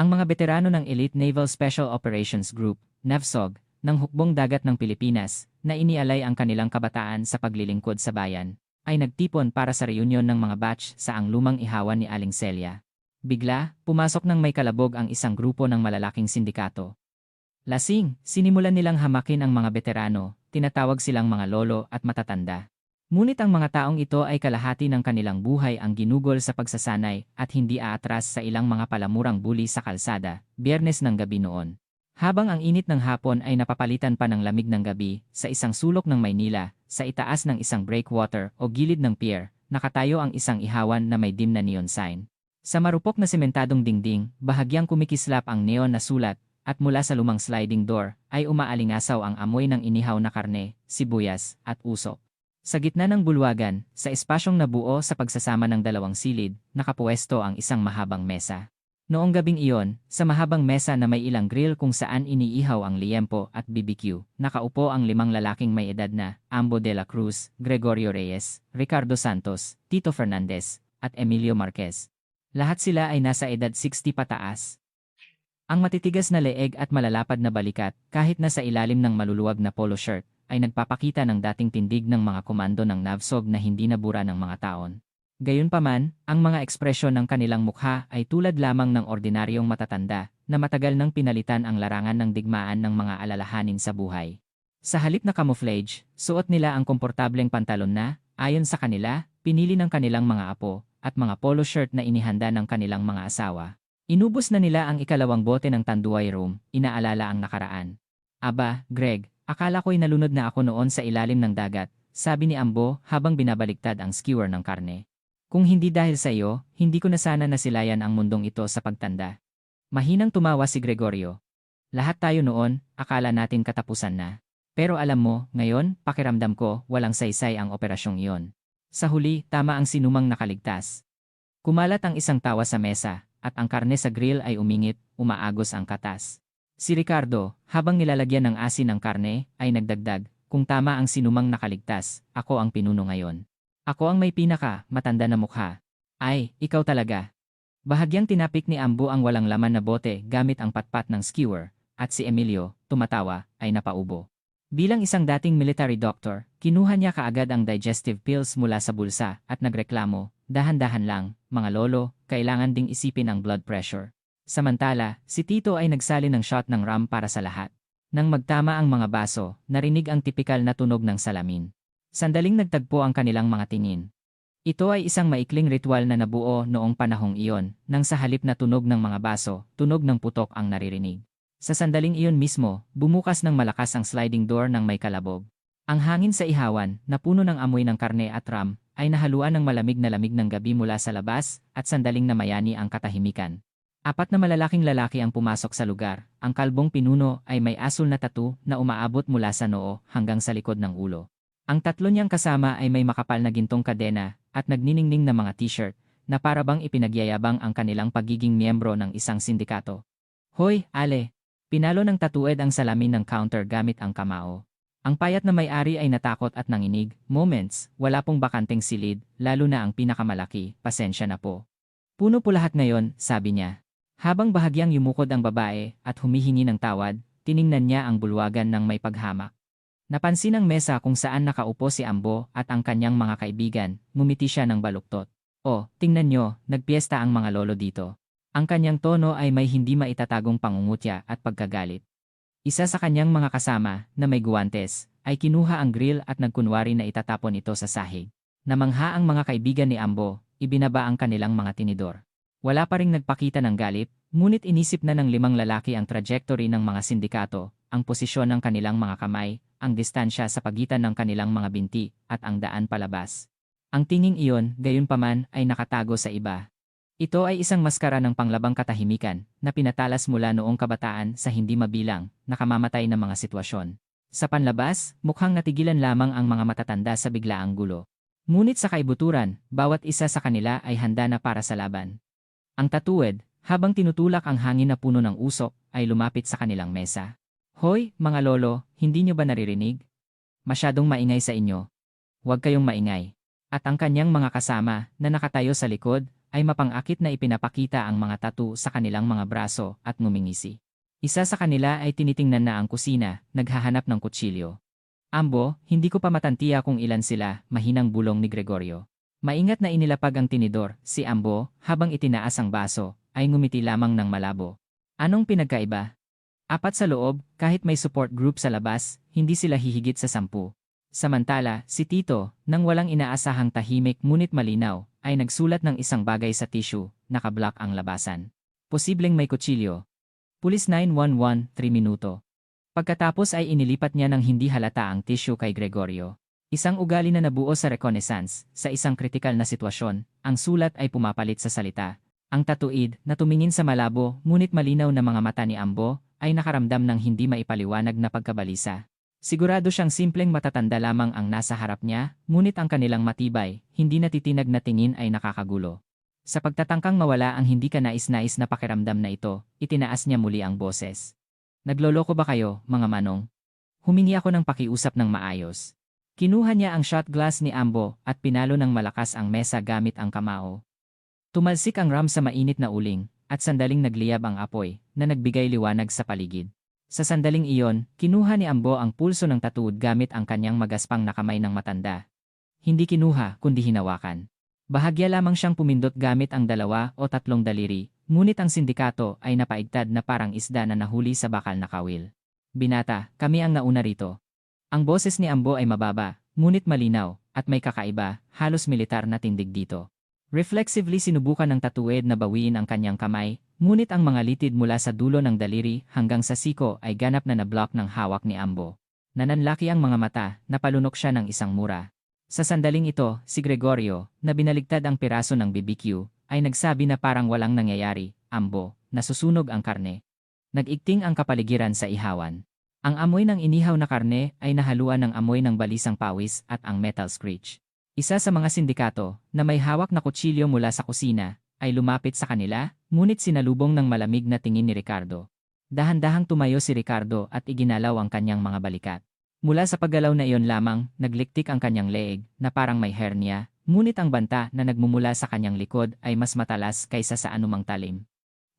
Ang mga veterano ng Elite Naval Special Operations Group, NAVSOG, ng hukbong dagat ng Pilipinas, na inialay ang kanilang kabataan sa paglilingkod sa bayan, ay nagtipon para sa reunion ng mga batch sa ang lumang ihawan ni Aling Celia. Bigla, pumasok ng may kalabog ang isang grupo ng malalaking sindikato. Lasing, sinimulan nilang hamakin ang mga veterano, tinatawag silang mga lolo at matatanda. Ngunit ang mga taong ito ay kalahati ng kanilang buhay ang ginugol sa pagsasanay at hindi aatras sa ilang mga palamurang bully sa kalsada, Biyernes ng gabi noon. Habang ang init ng hapon ay napapalitan pa ng lamig ng gabi, sa isang sulok ng Maynila, sa itaas ng isang breakwater o gilid ng pier, nakatayo ang isang ihawan na may dim na neon sign. Sa marupok na sementadong dingding, bahagyang kumikislap ang neon na sulat, at mula sa lumang sliding door, ay umaalingasaw ang amoy ng inihaw na karne, sibuyas, at usok. Sa gitna ng bulwagan, sa espasyong nabuo sa pagsasama ng dalawang silid, nakapuesto ang isang mahabang mesa. Noong gabing iyon, sa mahabang mesa na may ilang grill kung saan iniihaw ang liempo at BBQ, nakaupo ang 5 lalaking may edad na Ambo de la Cruz, Gregorio Reyes, Ricardo Santos, Tito Fernandez, at Emilio Marquez. Lahat sila ay nasa edad 60 pataas. Ang matitigas na leeg at malalapad na balikat, kahit nasa ilalim ng maluluwag na polo shirt, ay nagpapakita ng dating tindig ng mga komando ng NAVSOG na hindi nabura ng mga taon. Gayunpaman, ang mga ekspresyon ng kanilang mukha ay tulad lamang ng ordinaryong matatanda na matagal nang pinalitan ang larangan ng digmaan ng mga alalahanin sa buhay. Sa halip na camouflage, suot nila ang komportableng pantalon na, ayon sa kanila, pinili ng kanilang mga apo, at mga polo shirt na inihanda ng kanilang mga asawa. Inubos na nila ang ikalawang bote ng Tanduay Rum, inaalala ang nakaraan. Aba, Greg, akala ko'y nalunod na ako noon sa ilalim ng dagat, sabi ni Ambo habang binabaliktad ang skewer ng karne. Kung hindi dahil sa iyo, hindi ko na sana nasilayan ang mundong ito sa pagtanda. Mahinang tumawa si Gregorio. Lahat tayo noon, akala natin katapusan na. Pero alam mo, ngayon, pakiramdam ko, walang saysay ang operasyong iyon. Sa huli, tama ang sinumang nakaligtas. Kumalat ang isang tawa sa mesa, at ang karne sa grill ay umingit, umaagos ang katas. Si Ricardo, habang nilalagyan ng asin ang karne, ay nagdagdag, kung tama ang sinumang nakaligtas, ako ang pinuno ngayon. Ako ang may matanda na mukha. Ay, ikaw talaga. Bahagyang tinapik ni Ambo ang walang laman na bote gamit ang patpat ng skewer, at si Emilio, tumatawa, ay napaubo. Bilang isang dating military doctor, kinuha niya kaagad ang digestive pills mula sa bulsa at nagreklamo, dahan-dahan lang, mga lolo, kailangan ding isipin ang blood pressure. Samantala, si Tito ay nagsali ng shot ng rum para sa lahat. Nang magtama ang mga baso, narinig ang tipikal na tunog ng salamin. Sandaling nagtagpo ang kanilang mga tingin. Ito ay isang maikling ritual na nabuo noong panahong iyon, nang sa halip na tunog ng mga baso, tunog ng putok ang naririnig. Sa sandaling iyon mismo, bumukas ng malakas ang sliding door ng may kalabog. Ang hangin sa ihawan, na puno ng amoy ng karne at rum, ay nahaluan ng malamig na lamig ng gabi mula sa labas, at sandaling namayani ang katahimikan. 4 na malalaking lalaki ang pumasok sa lugar. Ang kalbong pinuno ay may asul na tattoo na umaabot mula sa noo hanggang sa likod ng ulo. Ang 3 niyang kasama ay may makapal na gintong kadena at nagniningning na mga t-shirt na parabang ipinagyayabang ang kanilang pagiging miyembro ng isang sindikato. Hoy, Ale! Pinalo ng tatued ang salamin ng counter gamit ang kamao. Ang payat na may-ari ay natakot at nanginig. Moments, wala pong bakanteng silid, lalo na ang pinakamalaki, pasensya na po. Puno po lahat ngayon, sabi niya. Habang bahagyang yumukod ang babae at humihingi ng tawad, tiningnan niya ang bulwagan ng may paghamak. Napansin ang mesa kung saan nakaupo si Ambo at ang kanyang mga kaibigan, ngumiti siya ng baluktot. Oh, tingnan nyo, nagpiesta ang mga lolo dito. Ang kanyang tono ay may hindi maitatagong pangungutya at pagkagalit. Isa sa kanyang mga kasama, na may guwantes, ay kinuha ang grill at nagkunwari na itatapon ito sa sahig. Namangha ang mga kaibigan ni Ambo, ibinaba ang kanilang mga tinidor. Wala pa ring nagpakita ng galit, ngunit inisip na ng 5 lalaki ang trajectory ng mga sindikato, ang posisyon ng kanilang mga kamay, ang distansya sa pagitan ng kanilang mga binti, at ang daan palabas. Ang tinging iyon, gayunpaman, ay nakatago sa iba. Ito ay isang maskara ng panglabang katahimikan na pinatalas mula noong kabataan sa hindi mabilang, nakamamatay na mga sitwasyon. Sa panlabas, mukhang natigilan lamang ang mga matatanda sa biglaang gulo. Ngunit sa kaibuturan, bawat isa sa kanila ay handa na para sa laban. Ang tatuwid, habang tinutulak ang hangin na puno ng usok, ay lumapit sa kanilang mesa. Hoy, mga lolo, hindi nyo ba naririnig? Masyadong maingay sa inyo. Huwag kayong maingay. At ang kanyang mga kasama, na nakatayo sa likod, ay mapang-akit na ipinapakita ang mga tattoo sa kanilang mga braso at ngumingisi. Isa sa kanila ay tinitingnan na ang kusina, naghahanap ng kutsilyo. Ambo, hindi ko pa matantiya kung ilan sila, mahinang bulong ni Gregorio. Maingat na inilapag ang tinidor, si Ambo, habang itinaas ang baso, ay ngumiti lamang ng malabo. Anong pinagkaiba? Apat sa loob, kahit may support group sa labas, hindi sila hihigit sa 10. Samantala, si Tito, nang walang inaasahang tahimik ngunit malinaw, ay nagsulat ng isang bagay sa tissue, nakablock ang labasan. Posibleng may kutsilyo. Pulis 911, 3 minuto. Pagkatapos ay inilipat niya ng hindi halata ang tissue kay Gregorio. Isang ugali na nabuo sa reconnaissance, sa isang kritikal na sitwasyon, ang sulat ay pumapalit sa salita. Ang tatuid, na tumingin sa malabo ngunit malinaw na mga mata ni Ambo, ay nakaramdam ng hindi maipaliwanag na pagkabalisa. Sigurado siyang simpleng matatanda lamang ang nasa harap niya, ngunit ang kanilang matibay, hindi natitinag na tingin ay nakakagulo. Sa pagtatangkang mawala ang hindi kanais-nais na pakiramdam na ito, itinaas niya muli ang boses. Nagloloko ba kayo, mga manong? Humingi ako ng pakiusap ng maayos. Kinuha niya ang shot glass ni Ambo at pinalo ng malakas ang mesa gamit ang kamao. Tumalsik ang ram sa mainit na uling at sandaling nagliyab ang apoy na nagbigay liwanag sa paligid. Sa sandaling iyon, kinuha ni Ambo ang pulso ng tattooed gamit ang kanyang magaspang na kamay ng matanda. Hindi kinuha kundi hinawakan. Bahagya lamang siyang pumindot gamit ang 2 o 3 daliri, ngunit ang sindikato ay napaigtad na parang isda na nahuli sa bakal na kawil. Binata, kami ang nauna rito. Ang boses ni Ambo ay mababa, ngunit malinaw, at may kakaiba, halos militar na tindig dito. Reflexively sinubukan ng tattooed na bawiin ang kanyang kamay, ngunit ang mga litid mula sa dulo ng daliri hanggang sa siko ay ganap na nablock ng hawak ni Ambo. Nananlaki ang mga mata, napalunok siya ng isang mura. Sa sandaling ito, si Gregorio, na binaligtad ang piraso ng BBQ, ay nagsabi na parang walang nangyayari, Ambo, nasusunog ang karne. Nag-igting ang kapaligiran sa ihawan. Ang amoy ng inihaw na karne ay nahaluan ng amoy ng balisang pawis at ang metal screech. Isa sa mga sindikato, na may hawak na kutsilyo mula sa kusina, ay lumapit sa kanila, ngunit sinalubong ng malamig na tingin ni Ricardo. Dahan-dahang tumayo si Ricardo at iginalaw ang kanyang mga balikat. Mula sa paggalaw na iyon lamang, nagliktik ang kanyang leeg, na parang may hernia, ngunit ang banta na nagmumula sa kanyang likod ay mas matalas kaysa sa anumang talim.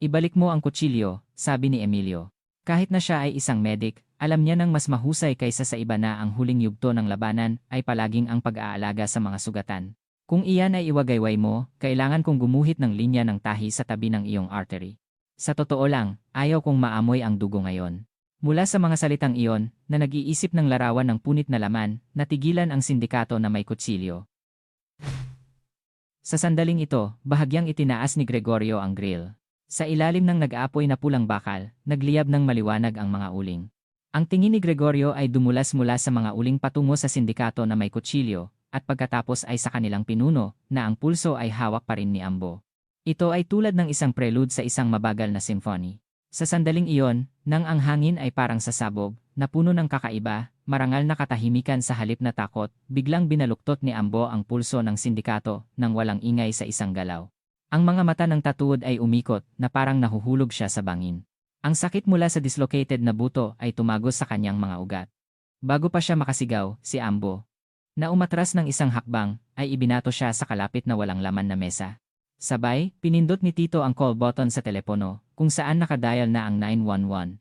Ibalik mo ang kutsilyo, sabi ni Emilio. Kahit na siya ay isang medic, alam niya nang mas mahusay kaysa sa iba na ang huling yugto ng labanan ay palaging ang pag-aalaga sa mga sugatan. Kung iyan ay iwagayway mo, kailangan kong gumuhit ng linya ng tahi sa tabi ng iyong artery. Sa totoo lang, ayaw kong maamoy ang dugo ngayon. Mula sa mga salitang iyon, na nag-iisip ng larawan ng punit na laman, natigilan ang sindikato na may kutsilyo. Sa sandaling ito, bahagyang itinaas ni Gregorio ang grill. Sa ilalim ng nag-aapoy na pulang bakal, nagliyab ng maliwanag ang mga uling. Ang tingin ni Gregorio ay dumulas mula sa mga uling patungo sa sindikato na may kutsilyo, at pagkatapos ay sa kanilang pinuno, na ang pulso ay hawak pa rin ni Ambo. Ito ay tulad ng isang prelude sa isang mabagal na symphony. Sa sandaling iyon, nang ang hangin ay parang sasabog, na puno ng kakaiba, marangal na katahimikan sa halip na takot, biglang binaluktot ni Ambo ang pulso ng sindikato nang walang ingay sa isang galaw. Ang mga mata ng tattooed ay umikot na parang nahuhulog siya sa bangin. Ang sakit mula sa dislocated na buto ay tumagos sa kanyang mga ugat. Bago pa siya makasigaw, si Ambo, na umatras ng isang hakbang, ay ibinato siya sa kalapit na walang laman na mesa. Sabay, pinindot ni Tito ang call button sa telepono, kung saan nakadial na ang 911.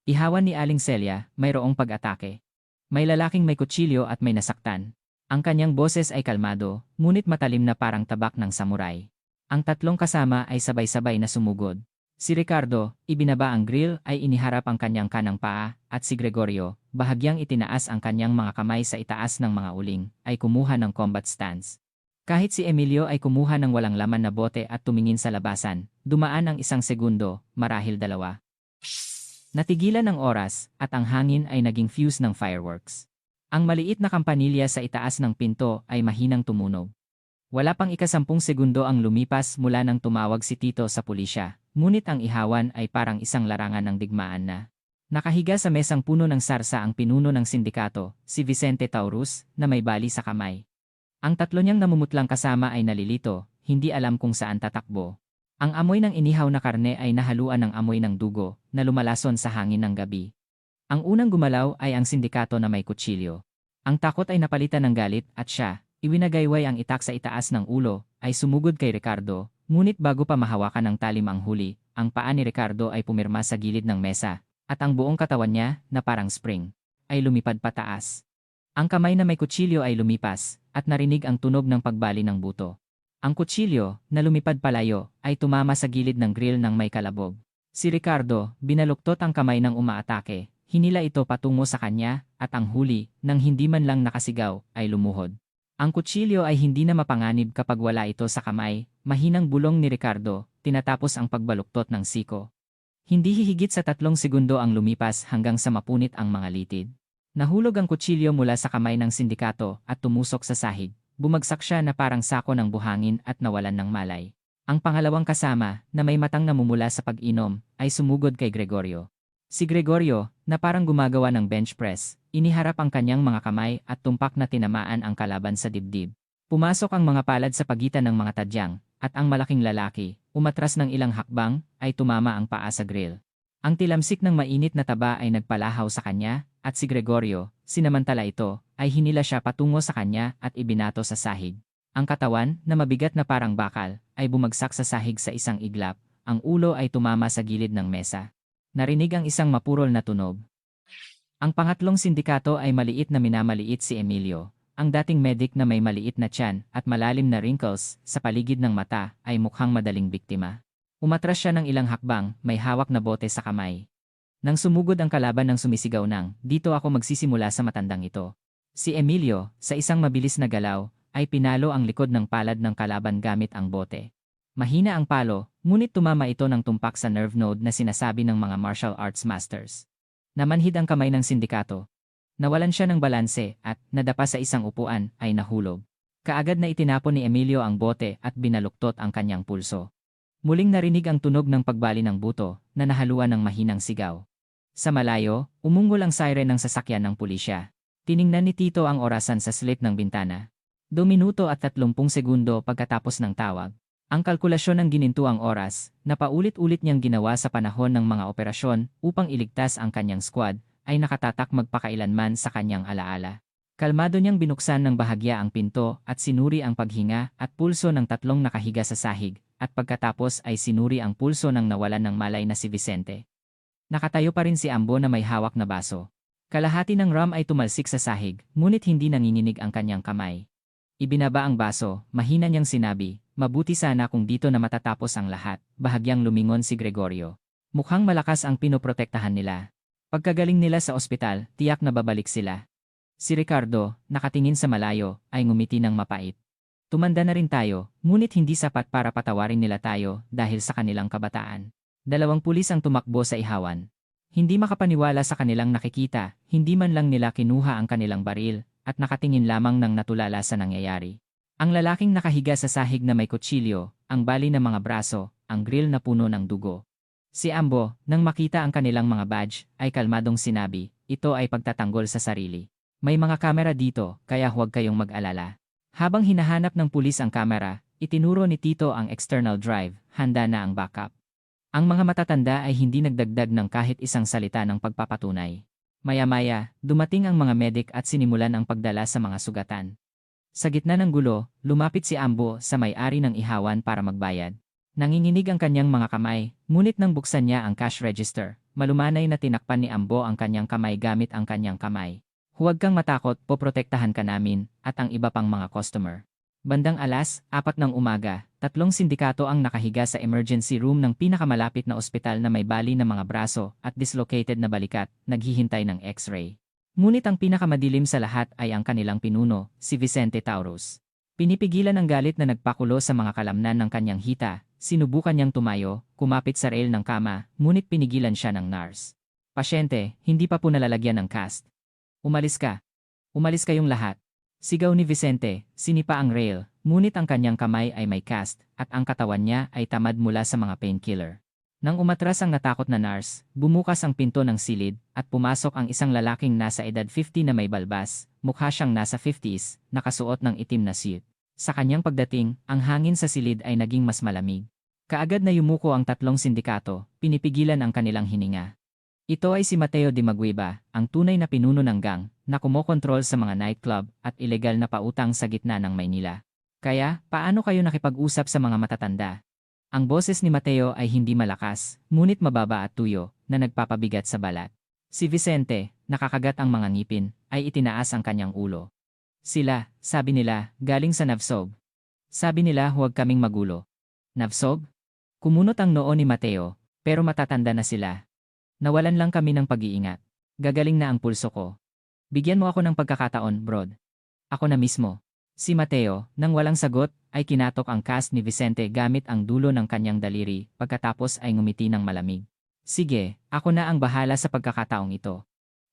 Ihawan ni Aling Celia, mayroong pag-atake. May lalaking may kutsilyo at may nasaktan. Ang kanyang boses ay kalmado, ngunit matalim na parang tabak ng samurai. Ang tatlong kasama ay sabay-sabay na sumugod. Si Ricardo, ibinaba ang grill ay iniharap ang kanyang kanang paa, at si Gregorio, bahagyang itinaas ang kanyang mga kamay sa itaas ng mga uling, ay kumuha ng combat stance. Kahit si Emilio ay kumuha ng walang laman na bote at tumingin sa labasan, dumaan ang 1 segundo, marahil 2. Natigilan ang oras, at ang hangin ay naging fuse ng fireworks. Ang maliit na kampanilya sa itaas ng pinto ay mahinang tumunog. Wala pang 10 segundo ang lumipas mula nang tumawag si Tito sa pulisya, ngunit ang ihawan ay parang isang larangan ng digmaan na. Nakahiga sa mesang puno ng sarsa ang pinuno ng sindikato, si Vicente Taurus, na may bali sa kamay. Ang tatlo niyang namumutlang kasama ay nalilito, hindi alam kung saan tatakbo. Ang amoy ng inihaw na karne ay nahaluan ng amoy ng dugo, na lumalason sa hangin ng gabi. Ang unang gumalaw ay ang sindikato na may kutsilyo. Ang takot ay napalitan ng galit at siya, iwinagayway ang itak sa itaas ng ulo, ay sumugod kay Ricardo, ngunit bago pa mahawakan ng talim ang huli, ang paa ni Ricardo ay pumirma sa gilid ng mesa, at ang buong katawan niya, na parang spring, ay lumipad pataas. Ang kamay na may kutsilyo ay lumipas, at narinig ang tunog ng pagbali ng buto. Ang kutsilyo, na lumipad palayo, ay tumama sa gilid ng grill ng may kalabog. Si Ricardo, binaluktot ang kamay ng umaatake, hinila ito patungo sa kanya, at ang huli, nang hindi man lang nakasigaw, ay lumuhod. Ang kutsilyo ay hindi na mapanganib kapag wala ito sa kamay, mahinang bulong ni Ricardo, tinatapos ang pagbaluktot ng siko. Hindi hihigit sa 3 segundo ang lumipas hanggang sa mapunit ang mga litid. Nahulog ang kutsilyo mula sa kamay ng sindikato at tumusok sa sahig. Bumagsak siya na parang sako ng buhangin at nawalan ng malay. Ang pangalawang kasama, na may matang namumula sa pag-inom, ay sumugod kay Gregorio. Si Gregorio, na parang gumagawa ng bench press, iniharap ang kanyang mga kamay at tumpak na tinamaan ang kalaban sa dibdib. Pumasok ang mga palad sa pagitan ng mga tadyang, at ang malaking lalaki, umatras ng ilang hakbang, ay tumama ang paa sa grill. Ang tilamsik ng mainit na taba ay nagpalahaw sa kanya, at si Gregorio, sinamantala ito, ay hinila siya patungo sa kanya at ibinato sa sahig. Ang katawan, na mabigat na parang bakal, ay bumagsak sa sahig sa isang iglap, ang ulo ay tumama sa gilid ng mesa. Narinig ang isang mapurol na tunog. Ang pangatlong sindikato ay maliit na minamaliit si Emilio. Ang dating medic na may maliit na tiyan at malalim na wrinkles sa paligid ng mata ay mukhang madaling biktima. Umatras siya ng ilang hakbang, may hawak na bote sa kamay. Nang sumugod ang kalaban ng sumisigaw ng, "Dito ako magsisimula sa matandang ito." Si Emilio, sa isang mabilis na galaw, ay pinalo ang likod ng palad ng kalaban gamit ang bote. Mahina ang palo, ngunit tumama ito ng tumpak sa nerve node na sinasabi ng mga martial arts masters. Namanhid ang kamay ng sindikato. Nawalan siya ng balanse at, nadapa sa isang upuan, ay nahulog. Kaagad na itinapon ni Emilio ang bote at binaluktot ang kanyang pulso. Muling narinig ang tunog ng pagbali ng buto, na nahaluan ng mahinang sigaw. Sa malayo, umungol ang siren ng sasakyan ng pulisya. Tiningnan ni Tito ang orasan sa slit ng bintana. 2 minuto at 30 segundo pagkatapos ng tawag. Ang kalkulasyon ng ginintuang oras, na paulit-ulit niyang ginawa sa panahon ng mga operasyon upang iligtas ang kanyang squad, ay nakatatak magpakailanman sa kanyang alaala. Kalmado niyang binuksan ng bahagya ang pinto at sinuri ang paghinga at pulso ng 3 nakahiga sa sahig, at pagkatapos ay sinuri ang pulso ng nawalan ng malay na si Vicente. Nakatayo pa rin si Ambo na may hawak na baso. Kalahati ng rum ay tumalsik sa sahig, ngunit hindi nanginginig ang kanyang kamay. Ibinaba ang baso, mahina niyang sinabi, "Mabuti sana kung dito na matatapos ang lahat." Bahagyang lumingon si Gregorio. Mukhang malakas ang pinoprotektahan nila. Pagkagaling nila sa ospital, tiyak na babalik sila. Si Ricardo, nakatingin sa malayo, ay ngumiti ng mapait. Tumanda na rin tayo, ngunit hindi sapat para patawarin nila tayo dahil sa kanilang kabataan. 2 pulis ang tumakbo sa ihawan. Hindi makapaniwala sa kanilang nakikita, hindi man lang nila kinuha ang kanilang baril, at nakatingin lamang ng natulala sa nangyayari. Ang lalaking nakahiga sa sahig na may kutsilyo, ang bali ng mga braso, ang grill na puno ng dugo. Si Ambo, nang makita ang kanilang mga badge, ay kalmadong sinabi, "Ito ay pagtatanggol sa sarili. May mga kamera dito, kaya huwag kayong mag-alala." Habang hinahanap ng pulis ang kamera, itinuro ni Tito ang external drive, handa na ang backup. Ang mga matatanda ay hindi nagdagdag ng kahit isang salita ng pagpapatunay. Maya-maya, dumating ang mga medic at sinimulan ang pagdala sa mga sugatan. Sa gitna ng gulo, lumapit si Ambo sa may-ari ng ihawan para magbayad. Nanginginig ang kanyang mga kamay, ngunit nang buksan niya ang cash register, malumanay na tinakpan ni Ambo ang kanyang kamay gamit ang kanyang kamay. "Huwag kang matakot, poprotektahan ka namin, at ang iba pang mga customer." Bandang 4:00 ng umaga, 3 sindikato ang nakahiga sa emergency room ng pinakamalapit na ospital na may bali ng mga braso at dislocated na balikat, naghihintay ng x-ray. Ngunit ang pinakamadilim sa lahat ay ang kanilang pinuno, si Vicente Taurus. Pinipigilan ang galit na nagpakulo sa mga kalamnan ng kanyang hita, sinubukan niyang tumayo, kumapit sa rail ng kama, ngunit pinigilan siya ng nurse. "Pasyente, hindi pa po nalalagyan ng cast. Umalis ka. Umalis kayong lahat." Sigaw ni Vicente, sinipa ang rail, ngunit ang kanyang kamay ay may cast, at ang katawan niya ay tamad mula sa mga painkiller. Nang umatras ang natakot na nurse, bumukas ang pinto ng silid, at pumasok ang isang lalaking nasa edad 50 na may balbas, mukha siyang nasa 50s, nakasuot ng itim na suit. Sa kanyang pagdating, ang hangin sa silid ay naging mas malamig. Kaagad na yumuko ang 3 sindikato, pinipigilan ang kanilang hininga. Ito ay si Mateo de Maguiba, ang tunay na pinuno ng gang, na kumokontrol sa mga nightclub at ilegal na pautang sa gitna ng Maynila. "Kaya, paano kayo nakipag-usap sa mga matatanda?" Ang boses ni Mateo ay hindi malakas, ngunit mababa at tuyo, na nagpapabigat sa balat. Si Vicente, nakakagat ang mga ngipin, ay itinaas ang kanyang ulo. Sila, sabi nila, galing sa Navsog. Sabi nila huwag kaming magulo. Navsog? Kumunot ang noo ni Mateo, pero matatanda na sila. Nawalan lang kami ng pag-iingat. Gagaling na ang pulso ko. Bigyan mo ako ng pagkakataon, Brod. Ako na mismo. Si Mateo, nang walang sagot, ay kinatok ang cast ni Vicente gamit ang dulo ng kanyang daliri, pagkatapos ay ngumiti ng malamig. Sige, ako na ang bahala sa pagkakataong ito.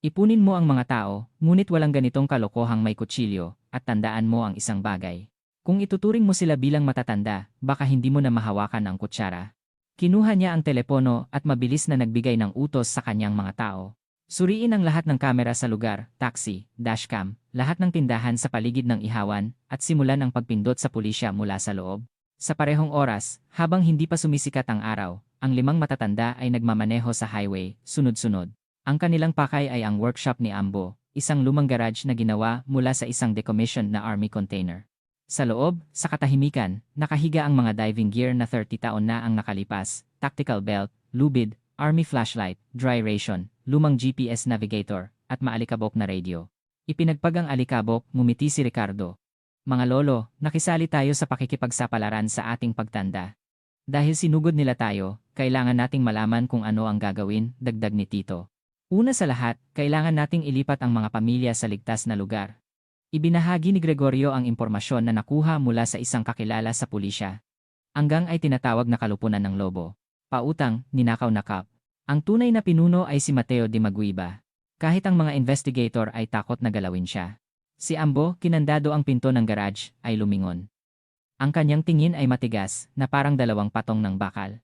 Ipunin mo ang mga tao, ngunit walang ganitong kalokohang may kutsilyo, at tandaan mo ang isang bagay. Kung ituturing mo sila bilang matatanda, baka hindi mo na mahawakan ang kutsara. Kinuha niya ang telepono at mabilis na nagbigay ng utos sa kanyang mga tao. Suriin ang lahat ng kamera sa lugar, taxi, dashcam, lahat ng tindahan sa paligid ng ihawan, at simulan ang pagpindot sa pulisya mula sa loob. Sa parehong oras, habang hindi pa sumisikat ang araw, ang 5 matatanda ay nagmamaneho sa highway, sunod-sunod. Ang kanilang pakay ay ang workshop ni Ambo, isang lumang garage na ginawa mula sa isang decommissioned na army container. Sa loob, sa katahimikan, nakahiga ang mga diving gear na 30 taon na ang nakalipas, tactical belt, lubid, army flashlight, dry ration, lumang GPS navigator, at maalikabok na radio. Ipinagpag ang alikabok, ngumiti si Ricardo. Mga lolo, nakisali tayo sa pakikipagsapalaran sa ating pagtanda. Dahil sinugod nila tayo, kailangan nating malaman kung ano ang gagawin, dagdag ni Tito. Una sa lahat, kailangan nating ilipat ang mga pamilya sa ligtas na lugar. Ibinahagi ni Gregorio ang impormasyon na nakuha mula sa isang kakilala sa pulisya. Hanggang ay tinatawag na kalupunan ng lobo. Pautang, ninakaw na cup. Ang tunay na pinuno ay si Mateo de Maguiba. Kahit ang mga investigator ay takot na galawin siya. Si Ambo, kinandado ang pinto ng garage, ay lumingon. Ang kanyang tingin ay matigas, na parang 2 patong ng bakal.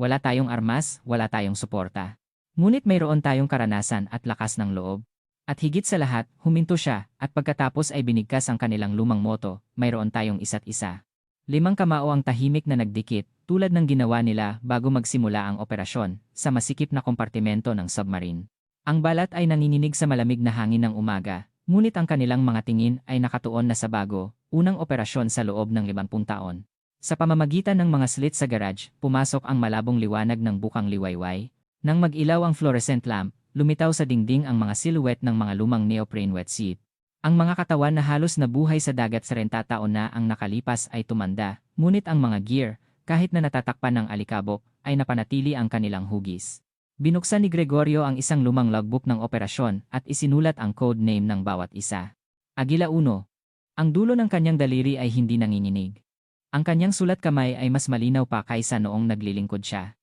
Wala tayong armas, wala tayong suporta. Ngunit mayroon tayong karanasan at lakas ng loob. At higit sa lahat, huminto siya, at pagkatapos ay binigkas ang kanilang lumang moto, mayroon tayong isa't isa. 5 kamao ang tahimik na nagdikit, tulad ng ginawa nila bago magsimula ang operasyon, sa masikip na kompartimento ng submarine. Ang balat ay nanginginig sa malamig na hangin ng umaga, ngunit ang kanilang mga tingin ay nakatuon na sa bago, unang operasyon sa loob ng 50 taon. Sa pamamagitan ng mga slit sa garage, pumasok ang malabong liwanag ng bukang liwayway. Nang mag-ilaw ang fluorescent lamp, lumitaw sa dingding ang mga silhouette ng mga lumang neoprene wetsuit. Ang mga katawan na halos nabuhay sa dagat 30 taon na ang nakalipas ay tumanda, ngunit ang mga gear, kahit na natatakpan ng alikabok, ay napanatili ang kanilang hugis. Binuksan ni Gregorio ang isang lumang logbook ng operasyon at isinulat ang code name ng bawat isa. Agila 1. Ang dulo ng kanyang daliri ay hindi nanginginig. Ang kanyang sulat kamay ay mas malinaw pa kaysa noong naglilingkod siya.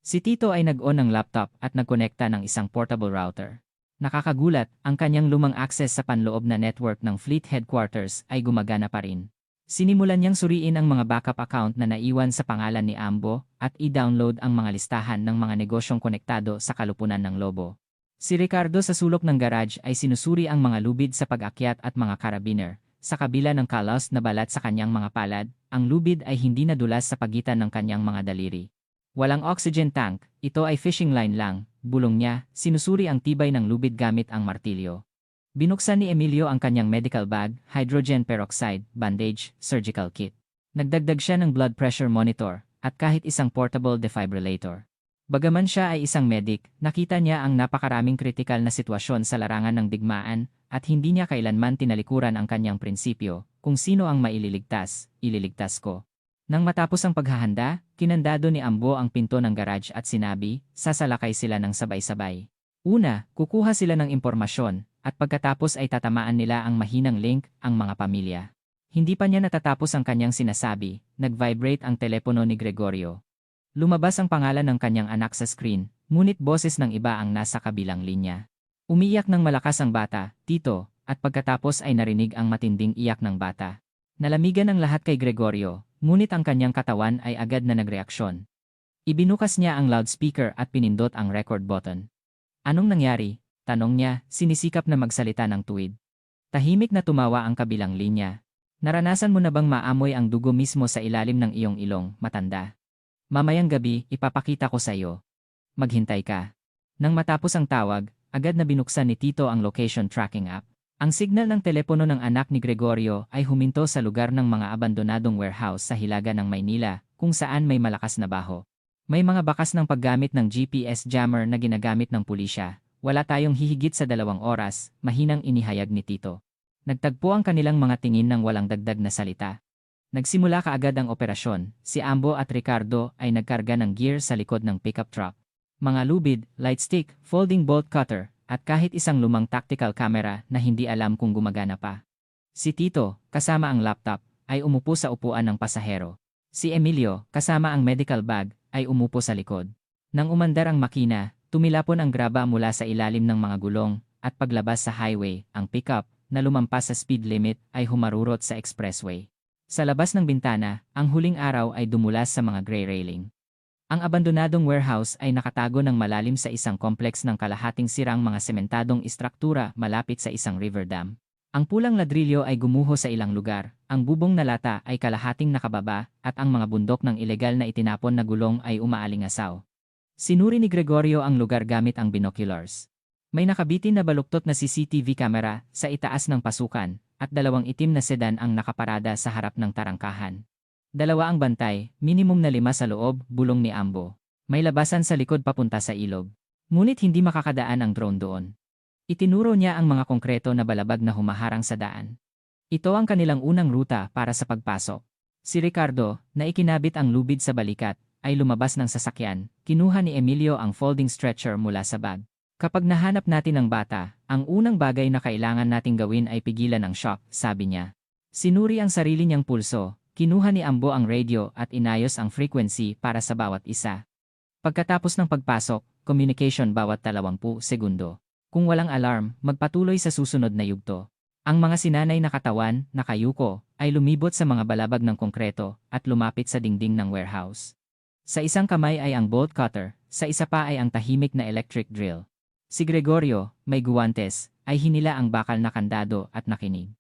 Si Tito ay nag-on ng laptop at nagkonekta ng isang portable router. Nakakagulat, ang kanyang lumang access sa panloob na network ng Fleet Headquarters ay gumagana pa rin. Sinimulan niyang suriin ang mga backup account na naiwan sa pangalan ni Ambo at i-download ang mga listahan ng mga negosyong konektado sa kalupunan ng lobo. Si Ricardo sa sulok ng garage ay sinusuri ang mga lubid sa pag-akyat at mga karabiner. Sa kabila ng kalos na balat sa kanyang mga palad, ang lubid ay hindi nadulas sa pagitan ng kanyang mga daliri. Walang oxygen tank, ito ay fishing line lang, bulong niya, sinusuri ang tibay ng lubid gamit ang martilyo. Binuksan ni Emilio ang kanyang medical bag, hydrogen peroxide, bandage, surgical kit. Nagdagdag siya ng blood pressure monitor, at kahit isang portable defibrillator. Bagaman siya ay isang medic, nakita niya ang napakaraming kritikal na sitwasyon sa larangan ng digmaan, at hindi niya kailanman tinalikuran ang kanyang prinsipyo, kung sino ang maililigtas, ililigtas ko. Nang matapos ang paghahanda, kinandado ni Ambo ang pinto ng garage at sinabi, sasalakay sila ng sabay-sabay. Una, kukuha sila ng impormasyon, at pagkatapos ay tatamaan nila ang mahinang link, ang mga pamilya. Hindi pa niya natatapos ang kanyang sinasabi, nag-vibrate ang telepono ni Gregorio. Lumabas ang pangalan ng kanyang anak sa screen, ngunit boses ng iba ang nasa kabilang linya. Umiyak ng malakas ang bata, Tito, at pagkatapos ay narinig ang matinding iyak ng bata. Nalamigan ang lahat kay Gregorio, ngunit ang kanyang katawan ay agad na nagreaksyon. Ibinukas niya ang loudspeaker at pinindot ang record button. Anong nangyari? Tanong niya, sinisikap na magsalita ng tuwid. Tahimik na tumawa ang kabilang linya. Naranasan mo na bang maamoy ang dugo mismo sa ilalim ng iyong ilong, matanda? Mamayang gabi, ipapakita ko sa iyo. Maghintay ka. Nang matapos ang tawag, agad na binuksan ni Tito ang location tracking app. Ang signal ng telepono ng anak ni Gregorio ay huminto sa lugar ng mga abandonadong warehouse sa hilaga ng Maynila, kung saan may malakas na baho. May mga bakas ng paggamit ng GPS jammer na ginagamit ng pulisya. Wala tayong hihigit sa 2 oras, mahinang inihayag ni Tito. Nagtagpo ang kanilang mga tingin ng walang dagdag na salita. Nagsimula kaagad ang operasyon. Si Ambo at Ricardo ay nagkarga ng gear sa likod ng pickup truck. Mga lubid, light stick, folding bolt cutter, at kahit isang lumang tactical camera na hindi alam kung gumagana pa. Si Tito, kasama ang laptop, ay umupo sa upuan ng pasahero. Si Emilio, kasama ang medical bag, ay umupo sa likod. Nang umandar ang makina, tumilapon ang graba mula sa ilalim ng mga gulong, at paglabas sa highway, ang pickup, na lumampas sa speed limit, ay humarurot sa expressway. Sa labas ng bintana, ang huling araw ay dumulas sa mga gray railing. Ang abandonadong warehouse ay nakatago ng malalim sa isang complex ng kalahating sirang mga sementadong istruktura malapit sa isang river dam. Ang pulang ladrilyo ay gumuho sa ilang lugar, ang bubong na lata ay kalahating nakababa, at ang mga bundok ng ilegal na itinapon na gulong ay umaalingasaw. Sinuri ni Gregorio ang lugar gamit ang binoculars. May nakabitin na baluktot na CCTV camera sa itaas ng pasukan, at 2 itim na sedan ang nakaparada sa harap ng tarangkahan. 2 ang bantay, minimum na 5 sa loob, bulong ni Ambo. May labasan sa likod papunta sa ilog. Ngunit hindi makakadaan ang drone doon. Itinuro niya ang mga konkreto na balabag na humaharang sa daan. Ito ang kanilang unang ruta para sa pagpasok. Si Ricardo, na ikinabit ang lubid sa balikat, ay lumabas ng sasakyan. Kinuha ni Emilio ang folding stretcher mula sa bag. Kapag nahanap natin ang bata, ang unang bagay na kailangan nating gawin ay pigilan ang shock, sabi niya. Sinuri ang sarili niyang pulso, kinuha ni Ambo ang radio at inayos ang frequency para sa bawat isa. Pagkatapos ng pagpasok, communication bawat 20 segundo. Kung walang alarm, magpatuloy sa susunod na yugto. Ang mga sinanay na katawan, nakayuko, ay lumibot sa mga balabag ng konkreto at lumapit sa dingding ng warehouse. Sa isang kamay ay ang bolt cutter, sa isa pa ay ang tahimik na electric drill. Si Gregorio, may guwantes, ay hinila ang bakal na kandado at nakinig.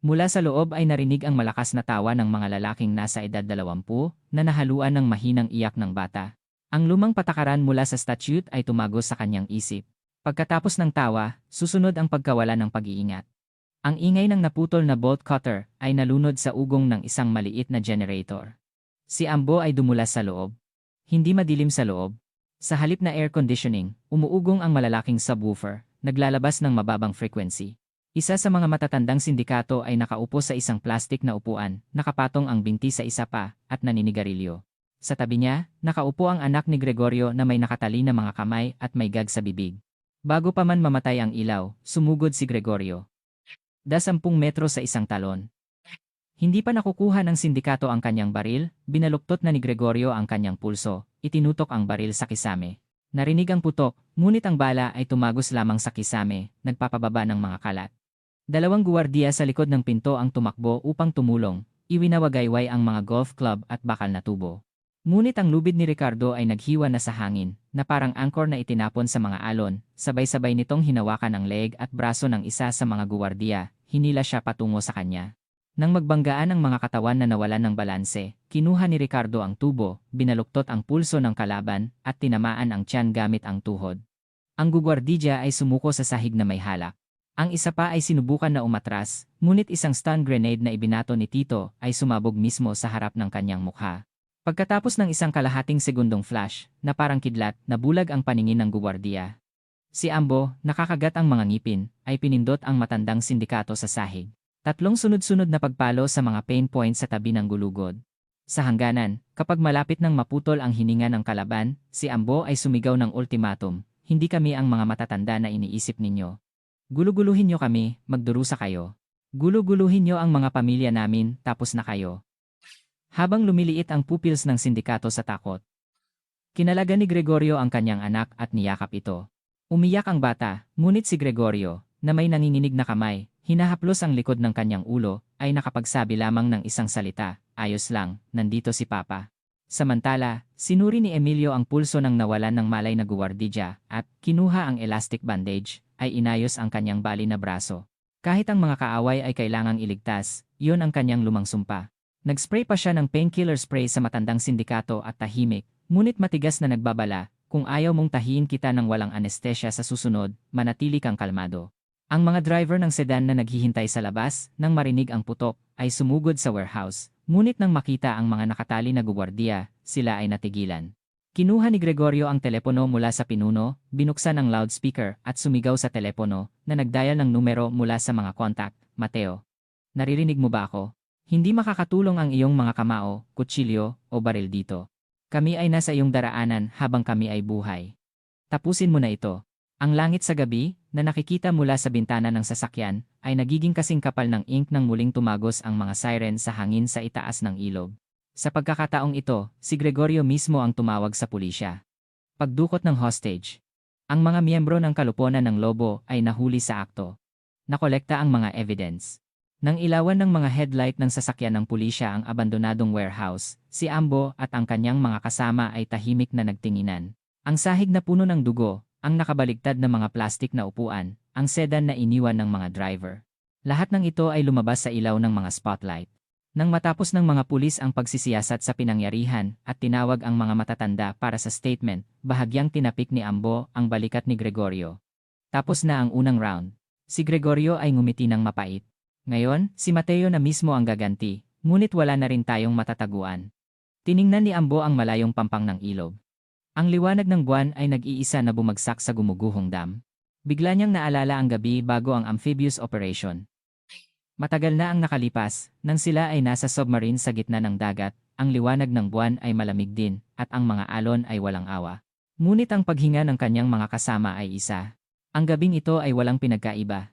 Mula sa loob ay narinig ang malakas na tawa ng mga lalaking nasa edad 20 na nahaluan ng mahinang iyak ng bata. Ang lumang patakaran mula sa statute ay tumagos sa kanyang isip. Pagkatapos ng tawa, susunod ang pagkawala ng pag-iingat. Ang ingay ng naputol na bolt cutter ay nalunod sa ugong ng isang maliit na generator. Si Ambo ay dumulas sa loob. Hindi madilim sa loob. Sa halip na air conditioning, umuugong ang malalaking subwoofer, naglalabas ng mababang frequency. Isa sa mga matatandang sindikato ay nakaupo sa isang plastik na upuan, nakapatong ang binti sa isa pa, at naninigarilyo. Sa tabi niya, nakaupo ang anak ni Gregorio na may nakatali na mga kamay at may gag sa bibig. Bago pa man mamatay ang ilaw, sumugod si Gregorio. 10 metro sa isang talon. Hindi pa nakukuha ng sindikato ang kanyang baril, binaluktot na ni Gregorio ang kanyang pulso, itinutok ang baril sa kisame. Narinig ang putok, ngunit ang bala ay tumagos lamang sa kisame, nagpapababa ng mga kalat. 2 guwardiya sa likod ng pinto ang tumakbo upang tumulong, iwinawagayway ang mga golf club at bakal na tubo. Ngunit ang lubid ni Ricardo ay naghiwa na sa hangin, na parang angkor na itinapon sa mga alon, sabay-sabay nitong hinawakan ang leeg at braso ng isa sa mga guwardiya, hinila siya patungo sa kanya. Nang magbanggaan ang mga katawan na nawalan ng balanse, kinuha ni Ricardo ang tubo, binaluktot ang pulso ng kalaban, at tinamaan ang tiyan gamit ang tuhod. Ang guwardiya ay sumuko sa sahig na may halak. Ang isa pa ay sinubukan na umatras, ngunit isang stun grenade na ibinato ni Tito ay sumabog mismo sa harap ng kanyang mukha. Pagkatapos ng isang kalahating segundong flash, na parang kidlat, nabulag ang paningin ng guwardiya. Si Ambo, nakakagat ang mga ngipin, ay pinindot ang matandang sindikato sa sahig. 3 sunod-sunod na pagpalo sa mga pain points sa tabi ng gulugod. Sa hangganan, kapag malapit nang maputol ang hininga ng kalaban, si Ambo ay sumigaw ng ultimatum, "Hindi kami ang mga matatanda na iniisip ninyo. Guluguluhin nyo kami, magdurusa kayo. Guluguluhin nyo ang mga pamilya namin, tapos na kayo." Habang lumiliit ang pupils ng sindikato sa takot. Kinalaga ni Gregorio ang kanyang anak at niyakap ito. Umiyak ang bata, ngunit si Gregorio, na may nanginginig na kamay, hinahaplos ang likod ng kanyang ulo, ay nakapagsabi lamang ng isang salita, "Ayos lang, nandito si Papa." Samantala, sinuri ni Emilio ang pulso ng nawalan ng malay na guwardiya, at, kinuha ang elastic bandage, ay inayos ang kanyang bali na braso. Kahit ang mga kaaway ay kailangang iligtas, iyon ang kanyang lumang sumpa. Nagspray pa siya ng painkiller spray sa matandang sindikato at tahimik, ngunit matigas na nagbabala, "Kung ayaw mong tahiin kita ng walang anestesya sa susunod, manatili kang kalmado." Ang mga driver ng sedan na naghihintay sa labas, nang marinig ang putok, ay sumugod sa warehouse, ngunit nang makita ang mga nakatali na gwardiya, sila ay natigilan. Kinuha ni Gregorio ang telepono mula sa pinuno, binuksan ang loudspeaker at sumigaw sa telepono na nagdial ng numero mula sa mga contact. Mateo, naririnig mo ba ako? Hindi makakatulong ang iyong mga kamao, kutsilyo, o baril dito. Kami ay nasa iyong daraanan habang kami ay buhay. Tapusin mo na ito. Ang langit sa gabi, na nakikita mula sa bintana ng sasakyan, ay nagiging kasing kapal ng ink nang muling tumagos ang mga siren sa hangin sa itaas ng ilog. Sa pagkakataong ito, si Gregorio mismo ang tumawag sa pulisya. Pagdukot ng hostage. Ang mga miyembro ng kaluponan ng Lobo ay nahuli sa akto. Nakolekta ang mga evidence. Nang ilawan ng mga headlight ng sasakyan ng pulisya ang abandonadong warehouse, si Ambo at ang kanyang mga kasama ay tahimik na nagtinginan. Ang sahig na puno ng dugo, ang nakabaligtad na mga plastik na upuan, ang sedan na iniwan ng mga driver. Lahat ng ito ay lumabas sa ilaw ng mga spotlight. Nang matapos ng mga pulis ang pagsisiyasat sa pinangyarihan at tinawag ang mga matatanda para sa statement, bahagyang tinapik ni Ambo ang balikat ni Gregorio. Tapos na ang unang round. Si Gregorio ay ngumiti ng mapait. Ngayon, si Mateo na mismo ang gaganti, ngunit wala na rin tayong matataguan. Tiningnan ni Ambo ang malayong pampang ng ilog. Ang liwanag ng buwan ay nag-iisa na bumagsak sa gumuguhong dam. Bigla niyang naalala ang gabi bago ang amphibious operation. Matagal na ang nakalipas, nang sila ay nasa submarine sa gitna ng dagat, ang liwanag ng buwan ay malamig din, at ang mga alon ay walang awa. Ngunit ang paghinga ng kanyang mga kasama ay isa. Ang gabing ito ay walang pinagkaiba.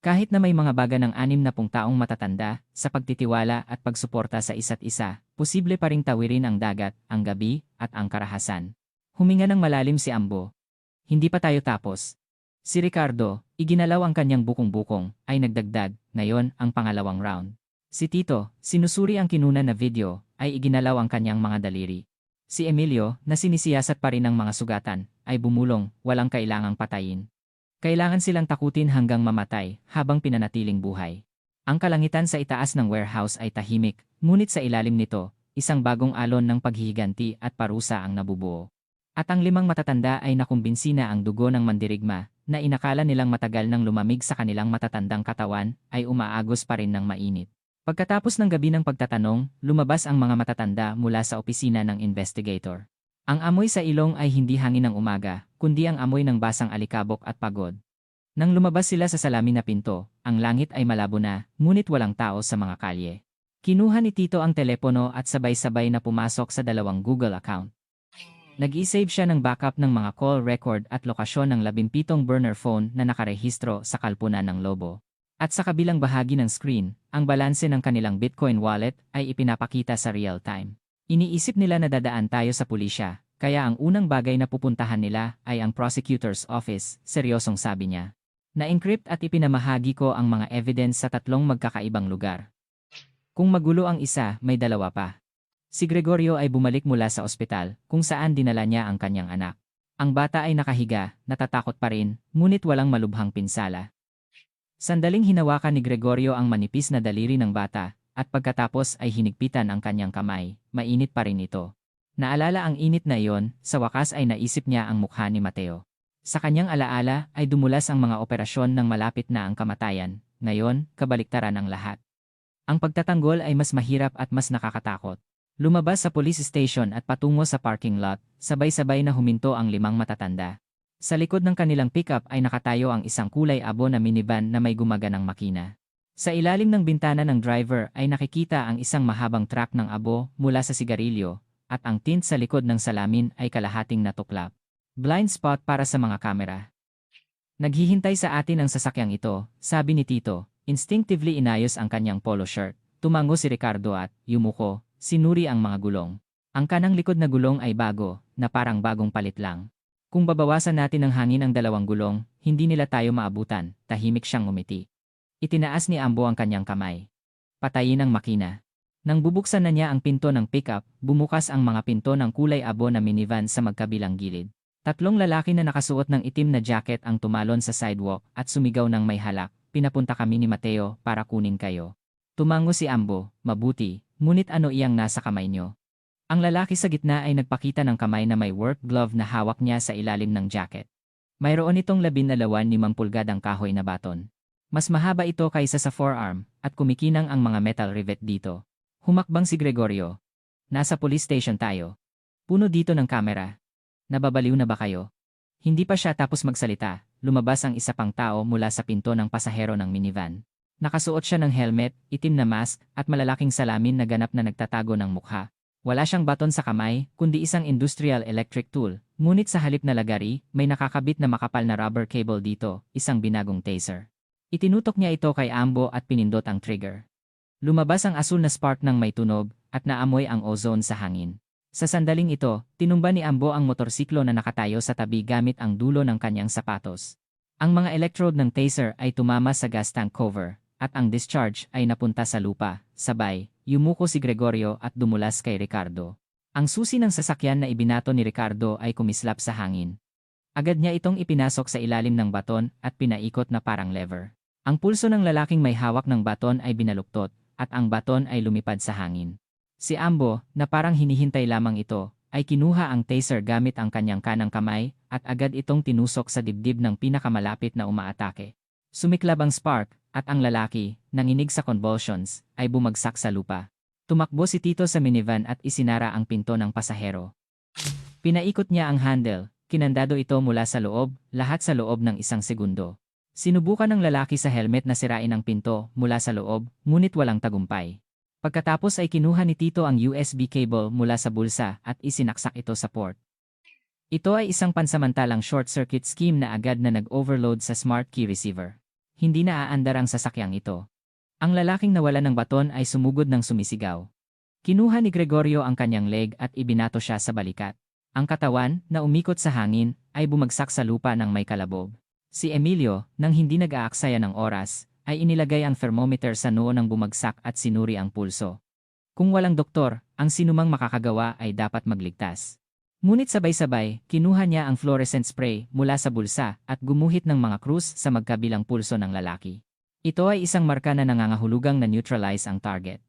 Kahit na may mga baga ng 60 taong matatanda, sa pagtitiwala at pagsuporta sa isa't isa, posible pa ring tawirin ang dagat, ang gabi, at ang karahasan. Huminga ng malalim si Ambo. Hindi pa tayo tapos. Si Ricardo, iginalaw ang kanyang bukong-bukong, ay nagdagdag, ngayon, ang pangalawang round. Si Tito, sinusuri ang kinunan na video, ay iginalaw ang kanyang mga daliri. Si Emilio, na sinisiyasat pa rin ng mga sugatan, ay bumulong, walang kailangang patayin. Kailangan silang takutin hanggang mamatay, habang pinanatiling buhay. Ang kalangitan sa itaas ng warehouse ay tahimik, ngunit sa ilalim nito, isang bagong alon ng paghihiganti at parusa ang nabubuo. At ang 5 matatanda ay nakumbinsi na ang dugo ng mandirigma, na inakala nilang matagal nang lumamig sa kanilang matatandang katawan, ay umaagos pa rin ng mainit. Pagkatapos ng gabi ng pagtatanong, lumabas ang mga matatanda mula sa opisina ng investigator. Ang amoy sa ilong ay hindi hangin ng umaga, kundi ang amoy ng basang alikabok at pagod. Nang lumabas sila sa salamin na pinto, ang langit ay malabo na, ngunit walang tao sa mga kalye. Kinuha ni Tito ang telepono at sabay-sabay na pumasok sa 2 Google account. Nag-i-save siya ng backup ng mga call record at lokasyon ng 17 burner phone na nakarehistro sa kalpunan ng Lobo. At sa kabilang bahagi ng screen, ang balanse ng kanilang Bitcoin wallet ay ipinapakita sa real time. Iniisip nila na dadaan tayo sa pulisya, kaya ang unang bagay na pupuntahan nila ay ang prosecutor's office, seryosong sabi niya. Na-encrypt at ipinamahagi ko ang mga evidence sa 3 magkakaibang lugar. Kung magulo ang isa, may 2 pa. Si Gregorio ay bumalik mula sa ospital, kung saan dinala niya ang kanyang anak. Ang bata ay nakahiga, natatakot pa rin, ngunit walang malubhang pinsala. Sandaling hinawakan ni Gregorio ang manipis na daliri ng bata, at pagkatapos ay hinigpitan ang kanyang kamay, mainit pa rin ito. Naalala ang init na iyon, sa wakas ay naisip niya ang mukha ni Mateo. Sa kanyang alaala ay dumulas ang mga operasyon ng malapit na ang kamatayan, ngayon, kabaliktaran ang lahat. Ang pagtatanggol ay mas mahirap at mas nakakatakot. Lumabas sa police station at patungo sa parking lot, sabay-sabay na huminto ang 5 matatanda. Sa likod ng kanilang pickup ay nakatayo ang isang kulay abo na minivan na may gumaganang makina. Sa ilalim ng bintana ng driver ay nakikita ang isang mahabang track ng abo mula sa sigarilyo, at ang tint sa likod ng salamin ay kalahating natuklap. Blind spot para sa mga kamera. Naghihintay sa atin ang sasakyang ito, sabi ni Tito. Instinctively inayos ang kanyang polo shirt. Tumango si Ricardo at, yumuko, sinuri ang mga gulong. Ang kanang likod na gulong ay bago, na parang bagong palit lang. Kung babawasan natin ng hangin ang 2 gulong, hindi nila tayo maabutan, tahimik siyang ngumiti. Itinaas ni Ambo ang kanyang kamay. Patayin ang makina. Nang bubuksan na niya ang pinto ng pickup, bumukas ang mga pinto ng kulay abo na minivan sa magkabilang gilid. 3 lalaki na nakasuot ng itim na jacket ang tumalon sa sidewalk at sumigaw ng may halak, "Pinapunta kami ni Mateo para kunin kayo." Tumango si Ambo, "Mabuti, ngunit ano iyang nasa kamay niyo?" Ang lalaki sa gitna ay nagpakita ng kamay na may work glove na hawak niya sa ilalim ng jacket. Mayroon itong 12 pulgadang kahoy na baton. Mas mahaba ito kaysa sa forearm at kumikinang ang mga metal rivet dito. Humakbang si Gregorio. Nasa police station tayo. Puno dito ng kamera. Nababaliw na ba kayo? Hindi pa siya tapos magsalita, lumabas ang isa pang tao mula sa pinto ng pasahero ng minivan. Nakasuot siya ng helmet, itim na mask, at malalaking salamin na ganap na nagtatago ng mukha. Wala siyang baton sa kamay, kundi isang industrial electric tool. Ngunit sa halip na lagari, may nakakabit na makapal na rubber cable dito, isang binagong taser. Itinutok niya ito kay Ambo at pinindot ang trigger. Lumabas ang asul na spark ng may tunog, at naamoy ang ozone sa hangin. Sa sandaling ito, tinumba ni Ambo ang motorsiklo na nakatayo sa tabi gamit ang dulo ng kanyang sapatos. Ang mga electrode ng taser ay tumama sa gas tank cover, at ang discharge ay napunta sa lupa. Sabay, yumuko si Gregorio at dumulas kay Ricardo. Ang susi ng sasakyan na ibinato ni Ricardo ay kumislap sa hangin. Agad niya itong ipinasok sa ilalim ng baton at pinaikot na parang lever. Ang pulso ng lalaking may hawak ng baton ay binaluktot, at ang baton ay lumipad sa hangin. Si Ambo, na parang hinihintay lamang ito, ay kinuha ang taser gamit ang kanyang kanang kamay at agad itong tinusok sa dibdib ng pinakamalapit na umaatake. Sumiklab ang spark at ang lalaki, nanginig sa convulsions, ay bumagsak sa lupa. Tumakbo si Tito sa minivan at isinara ang pinto ng pasahero. Pinaikot niya ang handle, kinandado ito mula sa loob, lahat sa loob ng isang segundo. Sinubukan ng lalaki sa helmet na sirain ang pinto mula sa loob, ngunit walang tagumpay. Pagkatapos ay kinuha ni Tito ang USB cable mula sa bulsa at isinaksak ito sa port. Ito ay isang pansamantalang short circuit scheme na agad na nag-overload sa smart key receiver. Hindi na aandar ang sasakyang ito. Ang lalaking nawala ng baton ay sumugod ng sumisigaw. Kinuha ni Gregorio ang kanyang leg at ibinato siya sa balikat. Ang katawan, na umikot sa hangin, ay bumagsak sa lupa ng may kalabog. Si Emilio, nang hindi nag-aaksaya ng oras, ay inilagay ang thermometer sa noo ng bumagsak at sinuri ang pulso. Kung walang doktor, ang sinumang makakagawa ay dapat magligtas. Ngunit sabay-sabay, kinuha niya ang fluorescent spray mula sa bulsa at gumuhit ng mga krus sa magkabilang pulso ng lalaki. Ito ay isang marka na nangangahulugang na neutralize ang target.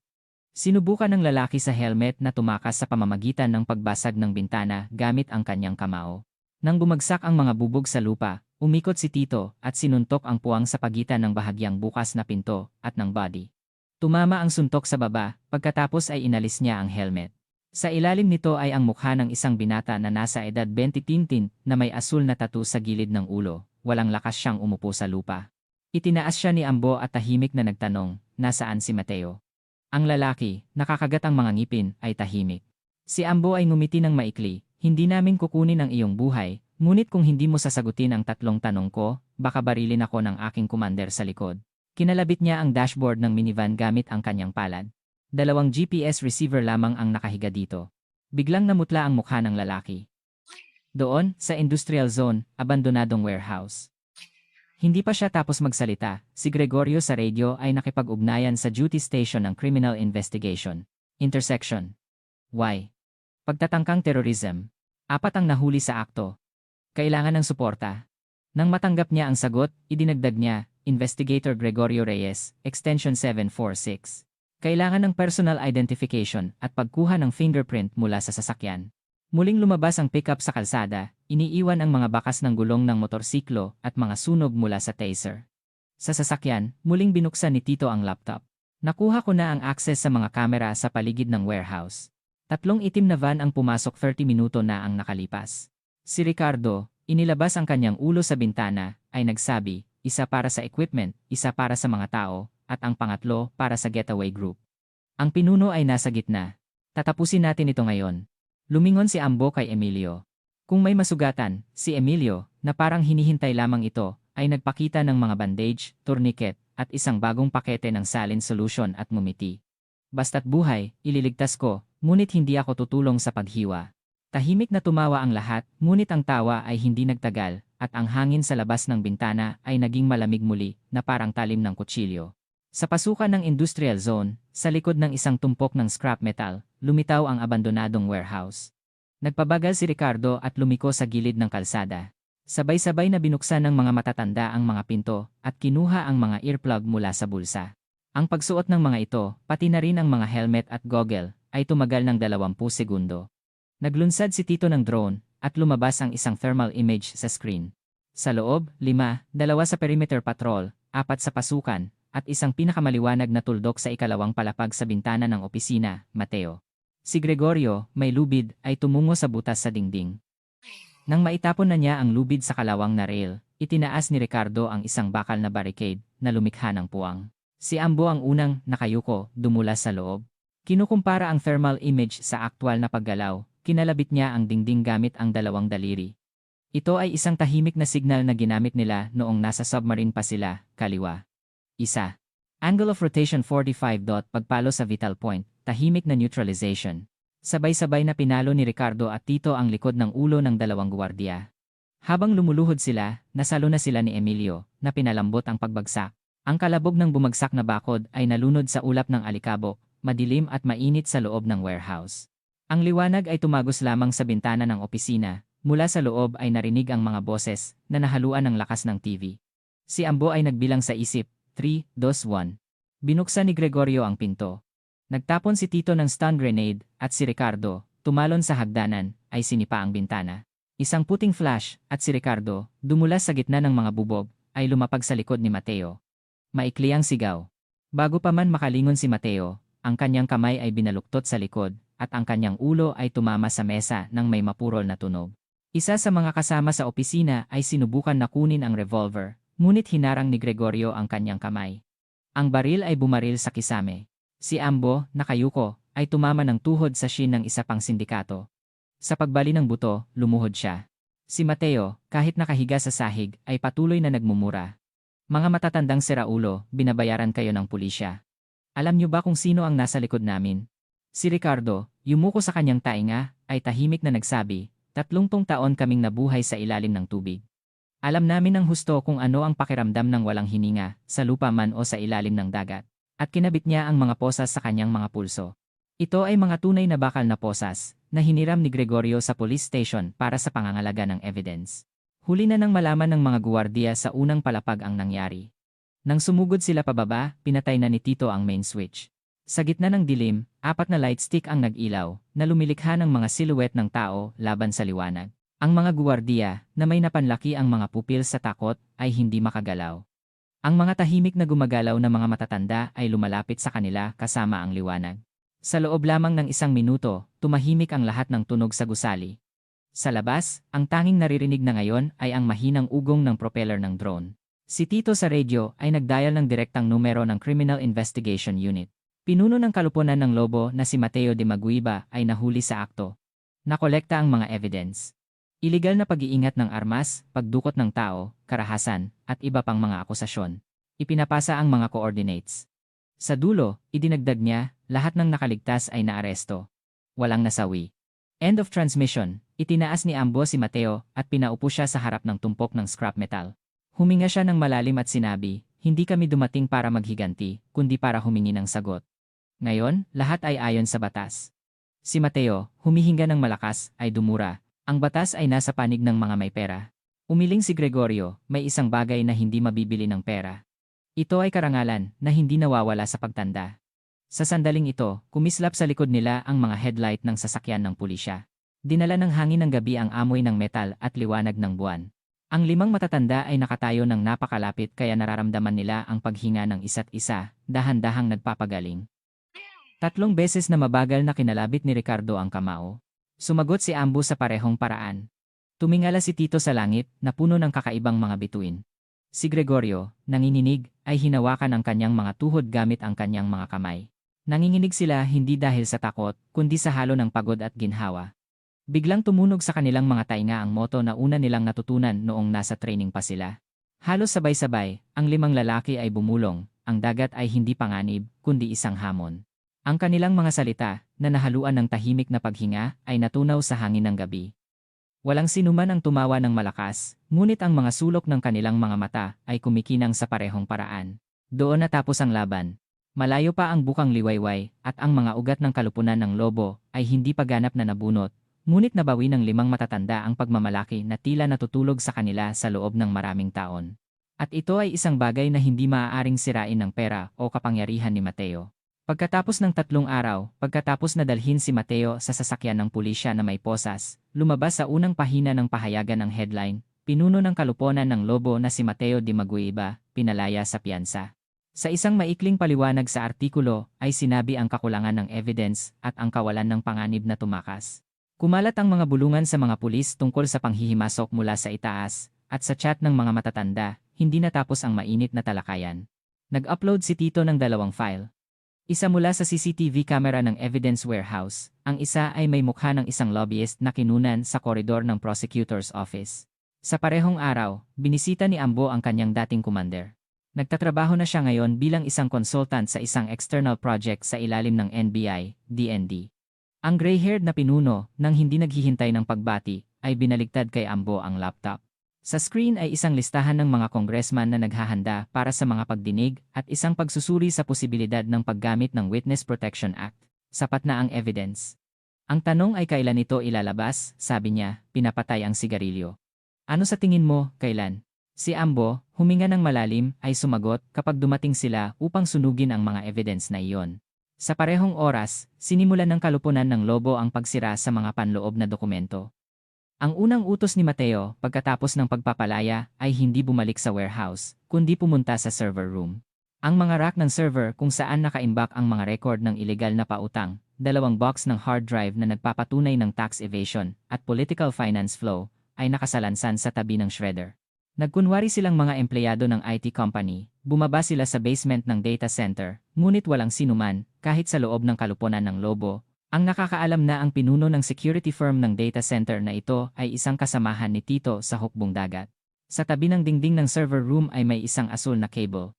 Sinubukan ng lalaki sa helmet na tumakas sa pamamagitan ng pagbasag ng bintana gamit ang kanyang kamao. Nang bumagsak ang mga bubog sa lupa, umikot si Tito at sinuntok ang puwang sa pagitan ng bahagyang bukas na pinto at ng body. Tumama ang suntok sa baba, pagkatapos ay inalis niya ang helmet. Sa ilalim nito ay ang mukha ng isang binata na nasa edad 20 tintin na may asul na tattoo sa gilid ng ulo, walang lakas siyang umupo sa lupa. Itinaas siya ni Ambo at tahimik na nagtanong, nasaan si Mateo? Ang lalaki, nakakagat ang mga ngipin, ay tahimik. Si Ambo ay ngumiti ng maikli, hindi namin kukunin ang iyong buhay. Ngunit kung hindi mo sasagutin ang tatlong tanong ko, baka barilin ako ng aking commander sa likod. Kinalabit niya ang dashboard ng minivan gamit ang kanyang palad. 2 GPS receiver lamang ang nakahiga dito. Biglang namutla ang mukha ng lalaki. Doon, sa industrial zone, abandonadong warehouse. Hindi pa siya tapos magsalita, si Gregorio sa radio ay nakipag-ugnayan sa duty station ng Criminal Investigation. Intersection. Why? Pagtatangkang terrorism. 4 ang nahuli sa akto. Kailangan ng suporta. Nang matanggap niya ang sagot, idinagdag niya, Investigator Gregorio Reyes, Extension 746. Kailangan ng personal identification at pagkuha ng fingerprint mula sa sasakyan. Muling lumabas ang pickup sa kalsada, iniiwan ang mga bakas ng gulong ng motorsiklo at mga sunog mula sa taser. Sa sasakyan, muling binuksan ni Tito ang laptop. Nakuha ko na ang access sa mga kamera sa paligid ng warehouse. 3 itim na van ang pumasok 30 minuto na ang nakalipas. Si Ricardo, inilabas ang kanyang ulo sa bintana, ay nagsabi, isa para sa equipment, isa para sa mga tao, at ang pangatlo para sa getaway group. Ang pinuno ay nasa gitna. Tatapusin natin ito ngayon. Lumingon si Ambo kay Emilio. Kung may masugatan, si Emilio, na parang hinihintay lamang ito, ay nagpakita ng mga bandage, tourniquet, at isang bagong pakete ng saline solution at ngumiti. Basta't buhay, ililigtas ko, ngunit hindi ako tutulong sa paghiwa. Tahimik na tumawa ang lahat, ngunit ang tawa ay hindi nagtagal, at ang hangin sa labas ng bintana ay naging malamig muli, na parang talim ng kutsilyo. Sa pasukan ng industrial zone, sa likod ng isang tumpok ng scrap metal, lumitaw ang abandonadong warehouse. Nagpabagal si Ricardo at lumiko sa gilid ng kalsada. Sabay-sabay na binuksan ng mga matatanda ang mga pinto, at kinuha ang mga earplug mula sa bulsa. Ang pagsuot ng mga ito, pati na rin ang mga helmet at goggle, ay tumagal ng 20 segundo. Naglunsad si Tito ng drone, at lumabas ang isang thermal image sa screen. Sa loob, 5, 2 sa perimeter patrol, 4 sa pasukan, at isang pinakamaliwanag na tuldok sa ikalawang palapag sa bintana ng opisina, Mateo. Si Gregorio, may lubid, ay tumungo sa butas sa dingding. Nang maitapon na niya ang lubid sa kalawang na rail, itinaas ni Ricardo ang isang bakal na barricade na lumikha ng puwang. Si Ambo ang unang nakayuko, dumulas sa loob. Kinukumpara ang thermal image sa aktwal na paggalaw, kinalabit niya ang dingding gamit ang dalawang daliri. Ito ay isang tahimik na signal na ginamit nila noong nasa submarine pa sila, kaliwa. 1. Angle of rotation 45. Pagpalo sa vital point, tahimik na neutralization. Sabay-sabay na pinalo ni Ricardo at Tito ang likod ng ulo ng dalawang guwardiya. Habang lumuluhod sila, nasalo na sila ni Emilio, na pinalambot ang pagbagsak. Ang kalabog ng bumagsak na bakod ay nalunod sa ulap ng alikabok, madilim at mainit sa loob ng warehouse. Ang liwanag ay tumagos lamang sa bintana ng opisina, mula sa loob ay narinig ang mga boses na nahaluan ng lakas ng TV. Si Ambo ay nagbilang sa isip, 3, 2, 1. Binuksan ni Gregorio ang pinto. Nagtapon si Tito ng stun grenade at si Ricardo, tumalon sa hagdanan, ay sinipa ang bintana. Isang puting flash at si Ricardo, dumulas sa gitna ng mga bubog, ay lumapag sa likod ni Mateo. Maikli ang sigaw. Bago pa man makalingon si Mateo, ang kanyang kamay ay binaluktot sa likod at ang kanyang ulo ay tumama sa mesa nang may mapurol na tunog. Isa sa mga kasama sa opisina ay sinubukan na kunin ang revolver, ngunit hinarang ni Gregorio ang kanyang kamay. Ang baril ay bumaril sa kisame. Si Ambo, nakayuko, ay tumama ng tuhod sa shin ng isa pang sindikato. Sa pagbali ng buto, lumuhod siya. Si Mateo, kahit nakahiga sa sahig, ay patuloy na nagmumura. Mga matatandang siraulo, binabayaran kayo ng pulisya. Alam niyo ba kung sino ang nasa likod namin? Si Ricardo, yumuko sa kanyang tainga, ay tahimik na nagsabi, 30 taon kaming nabuhay sa ilalim ng tubig. Alam namin ng husto kung ano ang pakiramdam ng walang hininga, sa lupa man o sa ilalim ng dagat. At kinabit niya ang mga posas sa kanyang mga pulso. Ito ay mga tunay na bakal na posas, na hiniram ni Gregorio sa police station para sa pangangalaga ng evidence. Huli na nang malaman ng mga guwardiya sa unang palapag ang nangyari. Nang sumugod sila pababa, pinatay na ni Tito ang main switch. Sa gitna ng dilim, 4 na light stick ang nag-ilaw, na lumilikha ng mga silhouette ng tao laban sa liwanag. Ang mga guwardiya, na may napanlaki ang mga pupil sa takot, ay hindi makagalaw. Ang mga tahimik na gumagalaw na mga matatanda ay lumalapit sa kanila kasama ang liwanag. Sa loob lamang ng 1 minuto, tumahimik ang lahat ng tunog sa gusali. Sa labas, ang tanging naririnig na ngayon ay ang mahinang ugong ng propeller ng drone. Si Tito sa radio ay nagdial ng direktang numero ng Criminal Investigation Unit. Pinuno ng kalupunan ng Lobo na si Mateo de Maguiba ay nahuli sa akto. Nakolekta ang mga evidence. Iligal na pag-iingat ng armas, pagdukot ng tao, karahasan, at iba pang mga akusasyon. Ipinapasa ang mga coordinates. Sa dulo, idinagdag niya, lahat ng nakaligtas ay naaresto. Walang nasawi. End of transmission, itinaas ni Ambo si Mateo at pinaupo siya sa harap ng tumpok ng scrap metal. Huminga siya ng malalim at sinabi, hindi kami dumating para maghiganti, kundi para humingi ng sagot. Ngayon, lahat ay ayon sa batas. Si Mateo, humihinga ng malakas, ay dumura. Ang batas ay nasa panig ng mga may pera. Umiling si Gregorio, may isang bagay na hindi mabibili ng pera. Ito ay karangalan na hindi nawawala sa pagtanda. Sa sandaling ito, kumislap sa likod nila ang mga headlight ng sasakyan ng pulisya. Dinala ng hangin ng gabi ang amoy ng metal at liwanag ng buwan. Ang 5 matatanda ay nakatayo ng napakalapit kaya nararamdaman nila ang paghinga ng isa't isa, dahan-dahang nagpapagaling. 3 beses na mabagal na kinalabit ni Ricardo ang kamao. Sumagot si Ambo sa parehong paraan. Tumingala si Tito sa langit na puno ng kakaibang mga bituin. Si Gregorio, nanginginig, ay hinawakan ang kanyang mga tuhod gamit ang kanyang mga kamay. Nanginginig sila hindi dahil sa takot, kundi sa halo ng pagod at ginhawa. Biglang tumunog sa kanilang mga tainga ang moto na una nilang natutunan noong nasa training pa sila. Halos sabay-sabay, ang 5 lalaki ay bumulong, ang dagat ay hindi panganib, kundi isang hamon. Ang kanilang mga salita, na nahaluan ng tahimik na paghinga, ay natunaw sa hangin ng gabi. Walang sinuman ang tumawa ng malakas, ngunit ang mga sulok ng kanilang mga mata ay kumikinang sa parehong paraan. Doon natapos ang laban. Malayo pa ang bukang liwayway, at ang mga ugat ng kalupunan ng Lobo ay hindi pa ganap na nabunot, ngunit nabawi ng 5 matatanda ang pagmamalaki na tila natutulog sa kanila sa loob ng maraming taon. At ito ay isang bagay na hindi maaaring sirain ng pera o kapangyarihan ni Mateo. Pagkatapos ng 3 araw, pagkatapos na dalhin si Mateo sa sasakyan ng pulisya na may posas, lumabas sa unang pahina ng pahayagan ng headline, pinuno ng kalupunan ng Lobo na si Mateo de Maguiba, pinalaya sa piyansa. Sa isang maikling paliwanag sa artikulo ay sinabi ang kakulangan ng evidence at ang kawalan ng panganib na tumakas. Kumalat ang mga bulungan sa mga pulis tungkol sa panghihimasok mula sa itaas at sa chat ng mga matatanda, hindi natapos ang mainit na talakayan. Nag-upload si Tito ng 2 file. Isa mula sa CCTV camera ng Evidence Warehouse, ang isa ay may mukha ng isang lobbyist na kinunan sa koridor ng prosecutor's office. Sa parehong araw, binisita ni Ambo ang kanyang dating commander. Nagtatrabaho na siya ngayon bilang isang consultant sa isang external project sa ilalim ng NBI, DND. Ang gray-haired na pinuno, nang hindi naghihintay ng pagbati, ay binaligtad kay Ambo ang laptop. Sa screen ay isang listahan ng mga congressman na naghahanda para sa mga pagdinig at isang pagsusuri sa posibilidad ng paggamit ng Witness Protection Act. Sapat na ang evidence. Ang tanong ay kailan ito ilalabas, sabi niya, pinapatay ang sigarilyo. Ano sa tingin mo, kailan? Si Ambo, huminga ng malalim, ay sumagot kapag dumating sila upang sunugin ang mga evidence na iyon. Sa parehong oras, sinimulan ng kalupunan ng Lobo ang pagsira sa mga panloob na dokumento. Ang unang utos ni Mateo pagkatapos ng pagpapalaya ay hindi bumalik sa warehouse, kundi pumunta sa server room. Ang mga rack ng server kung saan nakaimbak ang mga record ng ilegal na pautang, 2 box ng hard drive na nagpapatunay ng tax evasion at political finance flow, ay nakasalansan sa tabi ng shredder. Nagkunwari silang mga empleyado ng IT company, bumaba sila sa basement ng data center, ngunit walang sinuman, kahit sa loob ng kalupunan ng Lobo. Ang nakakaalam na ang pinuno ng security firm ng data center na ito ay isang kasamahan ni Tito sa hukbong dagat. Sa tabi ng dingding ng server room ay may isang asul na cable.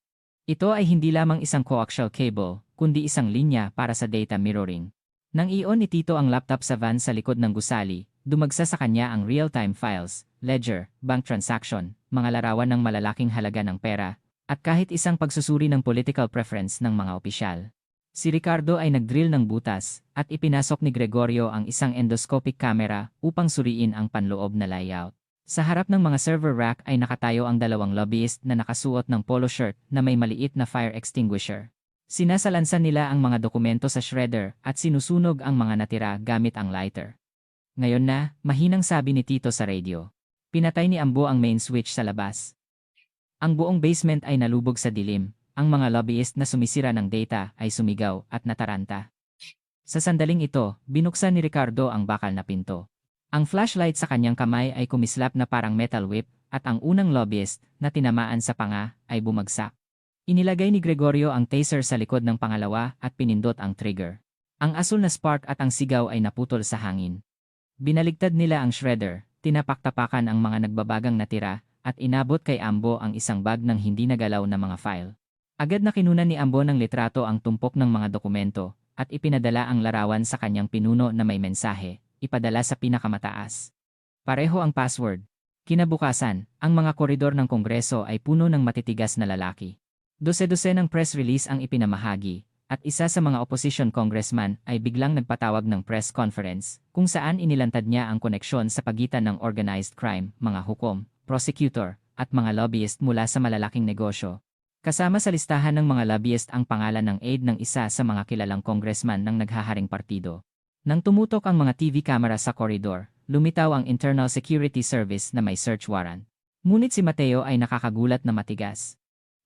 Ito ay hindi lamang isang coaxial cable, kundi isang linya para sa data mirroring. Nang i-on ni Tito ang laptop sa van sa likod ng gusali, dumagsa sa kanya ang real-time files, ledger, bank transaction, mga larawan ng malalaking halaga ng pera, at kahit isang pagsusuri ng political preference ng mga opisyal. Si Ricardo ay nagdrill ng butas at ipinasok ni Gregorio ang isang endoscopic camera upang suriin ang panloob na layout. Sa harap ng mga server rack ay nakatayo ang 2 lobbyist na nakasuot ng polo shirt na may maliit na fire extinguisher. Sinasalansan nila ang mga dokumento sa shredder at sinusunog ang mga natira gamit ang lighter. Ngayon na, mahinang sabi ni Tito sa radio. Pinatay ni Ambo ang main switch sa labas. Ang buong basement ay nalubog sa dilim. Ang mga lobbyist na sumisira ng data ay sumigaw at nataranta. Sa sandaling ito, binuksan ni Ricardo ang bakal na pinto. Ang flashlight sa kanyang kamay ay kumislap na parang metal whip at ang unang lobbyist na tinamaan sa panga ay bumagsak. Inilagay ni Gregorio ang taser sa likod ng pangalawa at pinindot ang trigger. Ang asul na spark at ang sigaw ay naputol sa hangin. Binaligtad nila ang shredder, tinapaktapakan ang mga nagbabagang natira at inabot kay Ambo ang isang bag ng hindi nagalaw na mga file. Agad na kinunan ni Ambo ng litrato ang tumpok ng mga dokumento at ipinadala ang larawan sa kanyang pinuno na may mensahe, ipadala sa pinakamataas. Pareho ang password. Kinabukasan, ang mga koridor ng Kongreso ay puno ng matitigas na lalaki. Dose-dose ng press release ang ipinamahagi, at isa sa mga opposition congressman ay biglang nagpatawag ng press conference kung saan inilantad niya ang koneksyon sa pagitan ng organized crime, mga hukom, prosecutor, at mga lobbyist mula sa malalaking negosyo. Kasama sa listahan ng mga lobbyist ang pangalan ng aide ng isa sa mga kilalang congressman ng naghaharing partido. Nang tumutok ang mga TV camera sa koridor, lumitaw ang Internal Security Service na may search warrant. Ngunit si Mateo ay nakakagulat na matigas.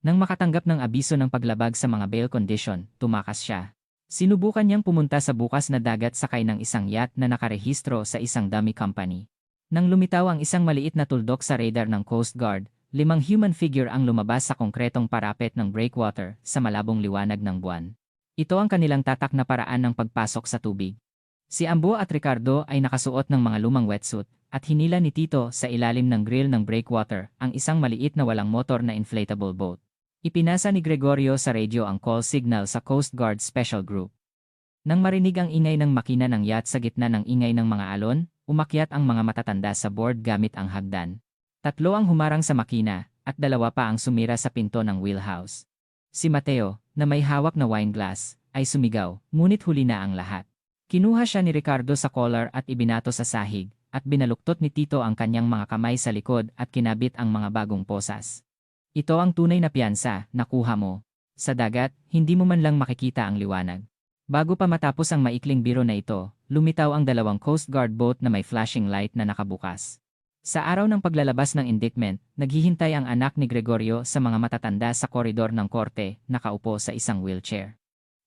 Nang makatanggap ng abiso ng paglabag sa mga bail condition, tumakas siya. Sinubukan niyang pumunta sa bukas na dagat sakay ng isang yacht na nakarehistro sa isang dummy company. Nang lumitaw ang isang maliit na tuldok sa radar ng Coast Guard, 5 human figure ang lumabas sa konkretong parapet ng breakwater sa malabong liwanag ng buwan. Ito ang kanilang tatak na paraan ng pagpasok sa tubig. Si Ambo at Ricardo ay nakasuot ng mga lumang wetsuit at hinila ni Tito sa ilalim ng grill ng breakwater ang isang maliit na walang motor na inflatable boat. Ipinasa ni Gregorio sa radio ang call signal sa Coast Guard Special Group. Nang marinig ang ingay ng makina ng yacht sa gitna ng ingay ng mga alon, umakyat ang mga matatanda sa board gamit ang hagdan. 3 ang humarang sa makina, at 2 pa ang sumira sa pinto ng wheelhouse. Si Mateo, na may hawak na wine glass, ay sumigaw, ngunit huli na ang lahat. Kinuha siya ni Ricardo sa collar at ibinato sa sahig, at binaluktot ni Tito ang kanyang mga kamay sa likod at kinabit ang mga bagong posas. Ito ang tunay na piyansa, nakuha mo. Sa dagat, hindi mo man lang makikita ang liwanag. Bago pa matapos ang maikling biro na ito, lumitaw ang 2 Coast Guard boat na may flashing light na nakabukas. Sa araw ng paglalabas ng indictment, naghihintay ang anak ni Gregorio sa mga matatanda sa koridor ng korte, nakaupo sa isang wheelchair.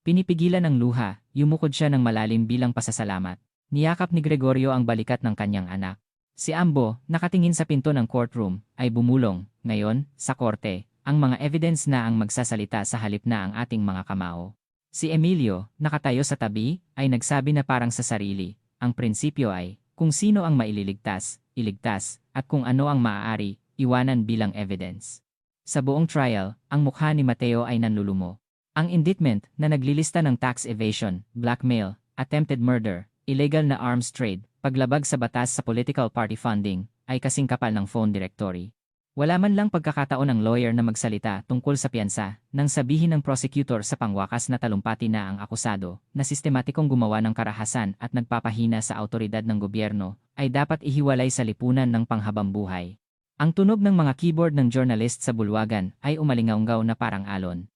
Pinipigilan ng luha, yumukod siya ng malalim bilang pasasalamat. Niyakap ni Gregorio ang balikat ng kanyang anak. Si Ambo, nakatingin sa pinto ng courtroom, ay bumulong. Ngayon, sa korte, ang mga evidence na ang magsasalita sa halip na ang ating mga kamao. Si Emilio, nakatayo sa tabi, ay nagsabi na parang sa sarili. Ang prinsipyo ay, kung sino ang maililigtas, iligtas, at kung ano ang maaari, iwanan bilang evidence. Sa buong trial, ang mukha ni Mateo ay nanlulumo. Ang indictment na naglilista ng tax evasion, blackmail, attempted murder, illegal na arms trade, paglabag sa batas sa political party funding, ay kasing kapal ng phone directory. Wala man lang pagkakataon ng lawyer na magsalita tungkol sa piyansa, nang sabihin ng prosecutor sa pangwakas na talumpati na ang akusado, na sistematikong gumawa ng karahasan at nagpapahina sa autoridad ng gobyerno, ay dapat ihiwalay sa lipunan ng panghabambuhay. Ang tunog ng mga keyboard ng journalist sa bulwagan ay umalingaunggaw na parang alon.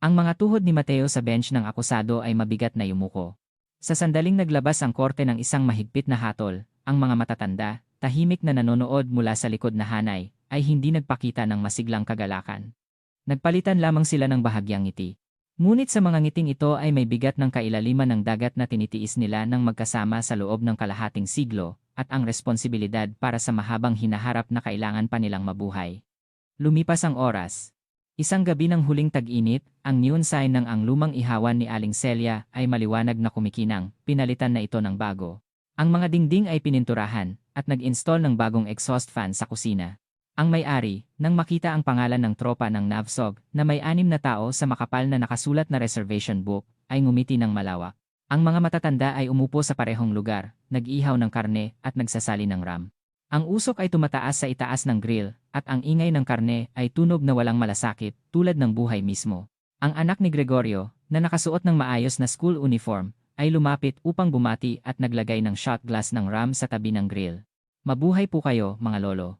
Ang mga tuhod ni Mateo sa bench ng akusado ay mabigat na yumuko. Sa sandaling naglabas ang korte ng isang mahigpit na hatol, ang mga matatanda, tahimik na nanonood mula sa likod na hanay, ay hindi nagpakita ng masiglang kagalakan. Nagpalitan lamang sila ng bahagyang ngiti. Ngunit sa mga ngiting ito ay may bigat ng kailaliman ng dagat na tinitiis nila ng magkasama sa loob ng kalahating siglo, at ang responsibilidad para sa mahabang hinaharap na kailangan pa nilang mabuhay. Lumipas ang oras. Isang gabi ng huling tag-init, ang neon sign ng ang lumang ihawan ni Aling Celia ay maliwanag na kumikinang, pinalitan na ito ng bago. Ang mga dingding ay pininturahan, at nag-install ng bagong exhaust fan sa kusina. Ang may-ari, nang makita ang pangalan ng tropa ng NAVSOG na may 6 na tao sa makapal na nakasulat na reservation book, ay ngumiti ng malawak. Ang mga matatanda ay umupo sa parehong lugar, nag-ihaw ng karne at nagsasali ng ram. Ang usok ay tumataas sa itaas ng grill, at ang ingay ng karne ay tunog na walang malasakit, tulad ng buhay mismo. Ang anak ni Gregorio, na nakasuot ng maayos na school uniform, ay lumapit upang bumati at naglagay ng shot glass ng ram sa tabi ng grill. Mabuhay po kayo, mga lolo.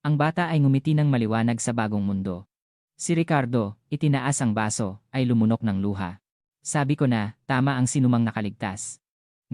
Ang bata ay ngumiti ng maliwanag sa bagong mundo. Si Ricardo, itinaas ang baso, ay lumunok ng luha. Sabi ko na, tama ang sinumang nakaligtas.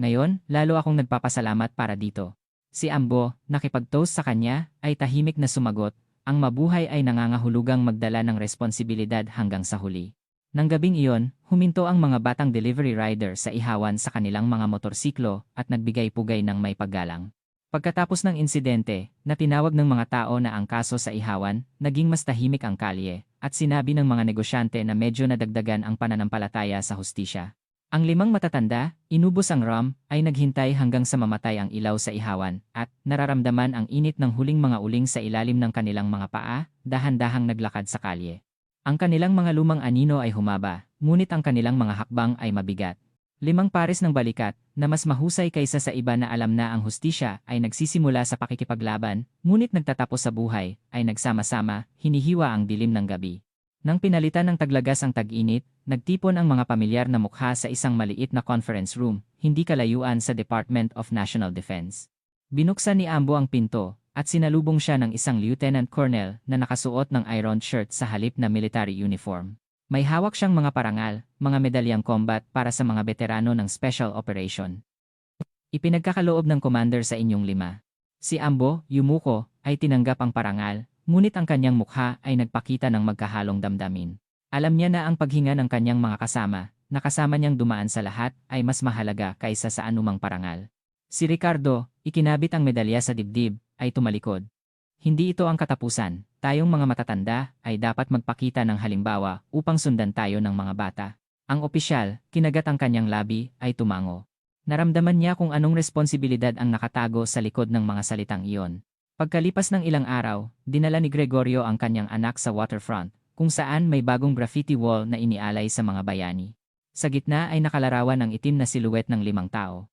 Ngayon, lalo akong nagpapasalamat para dito. Si Ambo, nakipag-toast sa kanya, ay tahimik na sumagot, ang mabuhay ay nangangahulugang magdala ng responsibilidad hanggang sa huli. Nang gabing iyon, huminto ang mga batang delivery rider sa ihawan sa kanilang mga motorsiklo at nagbigay pugay ng may paggalang. Pagkatapos ng insidente, na tinawag ng mga tao na ang kaso sa ihawan, naging mas tahimik ang kalye, at sinabi ng mga negosyante na medyo nadagdagan ang pananampalataya sa hustisya. Ang 5 matatanda, inubos ang rum, ay naghintay hanggang sa mamatay ang ilaw sa ihawan, at nararamdaman ang init ng huling mga uling sa ilalim ng kanilang mga paa, dahan-dahang naglakad sa kalye. Ang kanilang mga lumang anino ay humaba, ngunit ang kanilang mga hakbang ay mabigat. 5 pares ng balikat, na mas mahusay kaysa sa iba na alam na ang hustisya ay nagsisimula sa pakikipaglaban, ngunit nagtatapos sa buhay, ay nagsama-sama, hinihiwa ang dilim ng gabi. Nang pinalitan ng taglagas ang tag-init, nagtipon ang mga pamilyar na mukha sa isang maliit na conference room, hindi kalayuan sa Department of National Defense. Binuksan ni Ambo ang pinto, at sinalubong siya ng isang lieutenant colonel na nakasuot ng ironed shirt sa halip na military uniform. May hawak siyang mga parangal, mga medalyang combat para sa mga veterano ng special operation. Ipinagkakaloob ng commander sa inyong 5. Si Ambo, yumuko, ay tinanggap ang parangal, ngunit ang kanyang mukha ay nagpakita ng magkahalong damdamin. Alam niya na ang paghinga ng kanyang mga kasama, na kasama niyang dumaan sa lahat, ay mas mahalaga kaysa sa anumang parangal. Si Ricardo, ikinabit ang medalya sa dibdib, ay tumalikod. Hindi ito ang katapusan. Tayong mga matatanda ay dapat magpakita ng halimbawa upang sundan tayo ng mga bata. Ang opisyal, kinagat ang kanyang labi, ay tumango. Naramdaman niya kung anong responsibilidad ang nakatago sa likod ng mga salitang iyon. Pagkalipas ng ilang araw, dinala ni Gregorio ang kanyang anak sa waterfront, kung saan may bagong graffiti wall na inialay sa mga bayani. Sa gitna ay nakalarawan ang itim na siluwet ng 5 tao.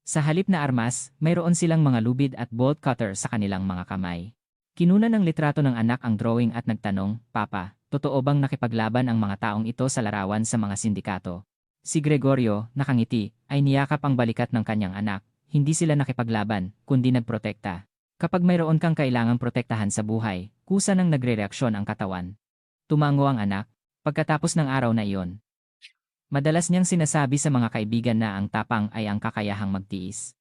Sa halip na armas, mayroon silang mga lubid at bolt cutter sa kanilang mga kamay. Kinunan ng litrato ng anak ang drawing at nagtanong, Papa, totoo bang nakipaglaban ang mga taong ito sa larawan sa mga sindikato? Si Gregorio, nakangiti, ay niyakap ang balikat ng kanyang anak. Hindi sila nakipaglaban, kundi nagprotekta. Kapag mayroon kang kailangang protektahan sa buhay, kusa nang nagre-reaksyon ang katawan. Tumango ang anak, pagkatapos ng araw na iyon. Madalas niyang sinasabi sa mga kaibigan na ang tapang ay ang kakayahang magtiis.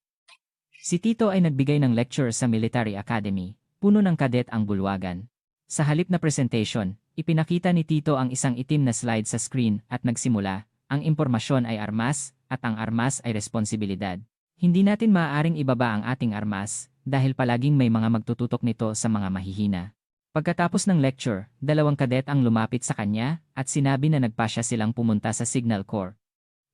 Si Tito ay nagbigay ng lecture sa Military Academy, puno ng kadet ang bulwagan. Sa halip na presentation, ipinakita ni Tito ang isang itim na slide sa screen at nagsimula, ang impormasyon ay armas, at ang armas ay responsibilidad. Hindi natin maaaring ibaba ang ating armas, dahil palaging may mga magtututok nito sa mga mahihina. Pagkatapos ng lecture, 2 kadet ang lumapit sa kanya, at sinabi na nagpasya silang pumunta sa Signal Corps.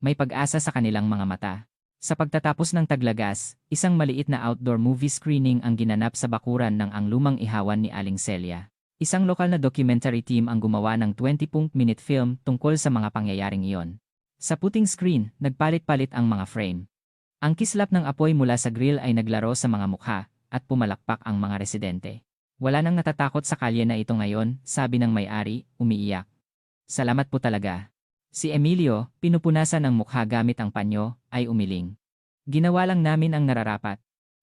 May pag-asa sa kanilang mga mata. Sa pagtatapos ng taglagas, isang maliit na outdoor movie screening ang ginanap sa bakuran ng Ang Lumang Ihawan ni Aling Celia. Isang lokal na documentary team ang gumawa ng 20-minute film tungkol sa mga pangyayaring iyon. Sa puting screen, nagpalit-palit ang mga frame. Ang kislap ng apoy mula sa grill ay naglaro sa mga mukha, at pumalakpak ang mga residente. Wala nang natatakot sa kalye na ito ngayon, sabi ng may-ari, umiiyak. Salamat po talaga. Si Emilio, pinupunasan ng mukha gamit ang panyo, ay umiling. Ginawa lang namin ang nararapat.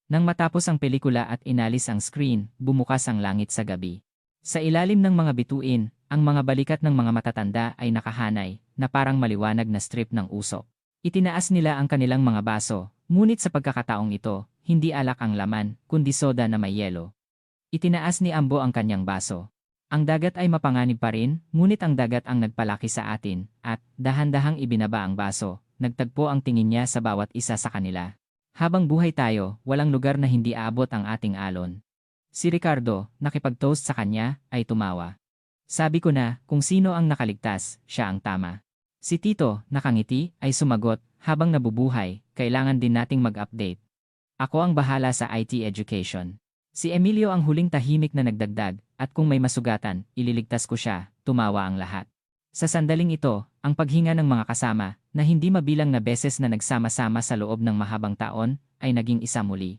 Nang matapos ang pelikula at inalis ang screen, bumukas ang langit sa gabi. Sa ilalim ng mga bituin, ang mga balikat ng mga matatanda ay nakahanay, na parang maliwanag na strip ng usok. Itinaas nila ang kanilang mga baso, ngunit sa pagkakataong ito, hindi alak ang laman, kundi soda na may yelo. Itinaas ni Ambo ang kanyang baso. Ang dagat ay mapanganib pa rin, ngunit ang dagat ang nagpalaki sa atin, at, dahan-dahang ibinaba ang baso, nagtagpo ang tingin niya sa bawat isa sa kanila. Habang buhay tayo, walang lugar na hindi aabot ang ating alon. Si Ricardo, nakipag-toast sa kanya, ay tumawa. Sabi ko na, kung sino ang nakaligtas, siya ang tama. Si Tito, nakangiti, ay sumagot, habang nabubuhay, kailangan din nating mag-update. Ako ang bahala sa IT education. Si Emilio ang huling tahimik na nagdagdag, at kung may masugatan, ililigtas ko siya, tumawa ang lahat. Sa sandaling ito, ang paghinga ng mga kasama, na hindi mabilang na beses na nagsama-sama sa loob ng mahabang taon, ay naging isa muli.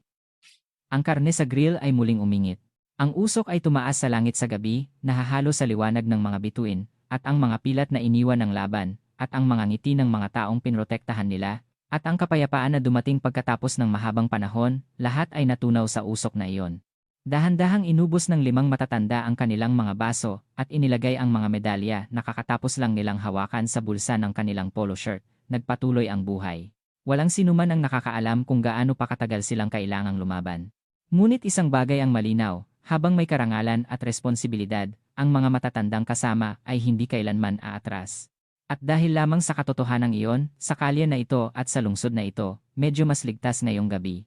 Ang karne sa grill ay muling umingit. Ang usok ay tumaas sa langit sa gabi, nahahalo sa liwanag ng mga bituin, at ang mga pilat na iniwan ng laban, at ang mga ngiti ng mga taong pinrotektahan nila, at ang kapayapaan na dumating pagkatapos ng mahabang panahon, lahat ay natunaw sa usok na iyon. Dahan-dahang inubos ng 5 matatanda ang kanilang mga baso, at inilagay ang mga medalya na kakatapos lang nilang hawakan sa bulsa ng kanilang polo shirt. Nagpatuloy ang buhay. Walang sinuman ang nakakaalam kung gaano pa katagal silang kailangang lumaban. Ngunit isang bagay ang malinaw, habang may karangalan at responsibilidad, ang mga matatandang kasama ay hindi kailanman aatras. At dahil lamang sa katotohanan iyon, sa kalye na ito at sa lungsod na ito, medyo mas ligtas ngayong gabi.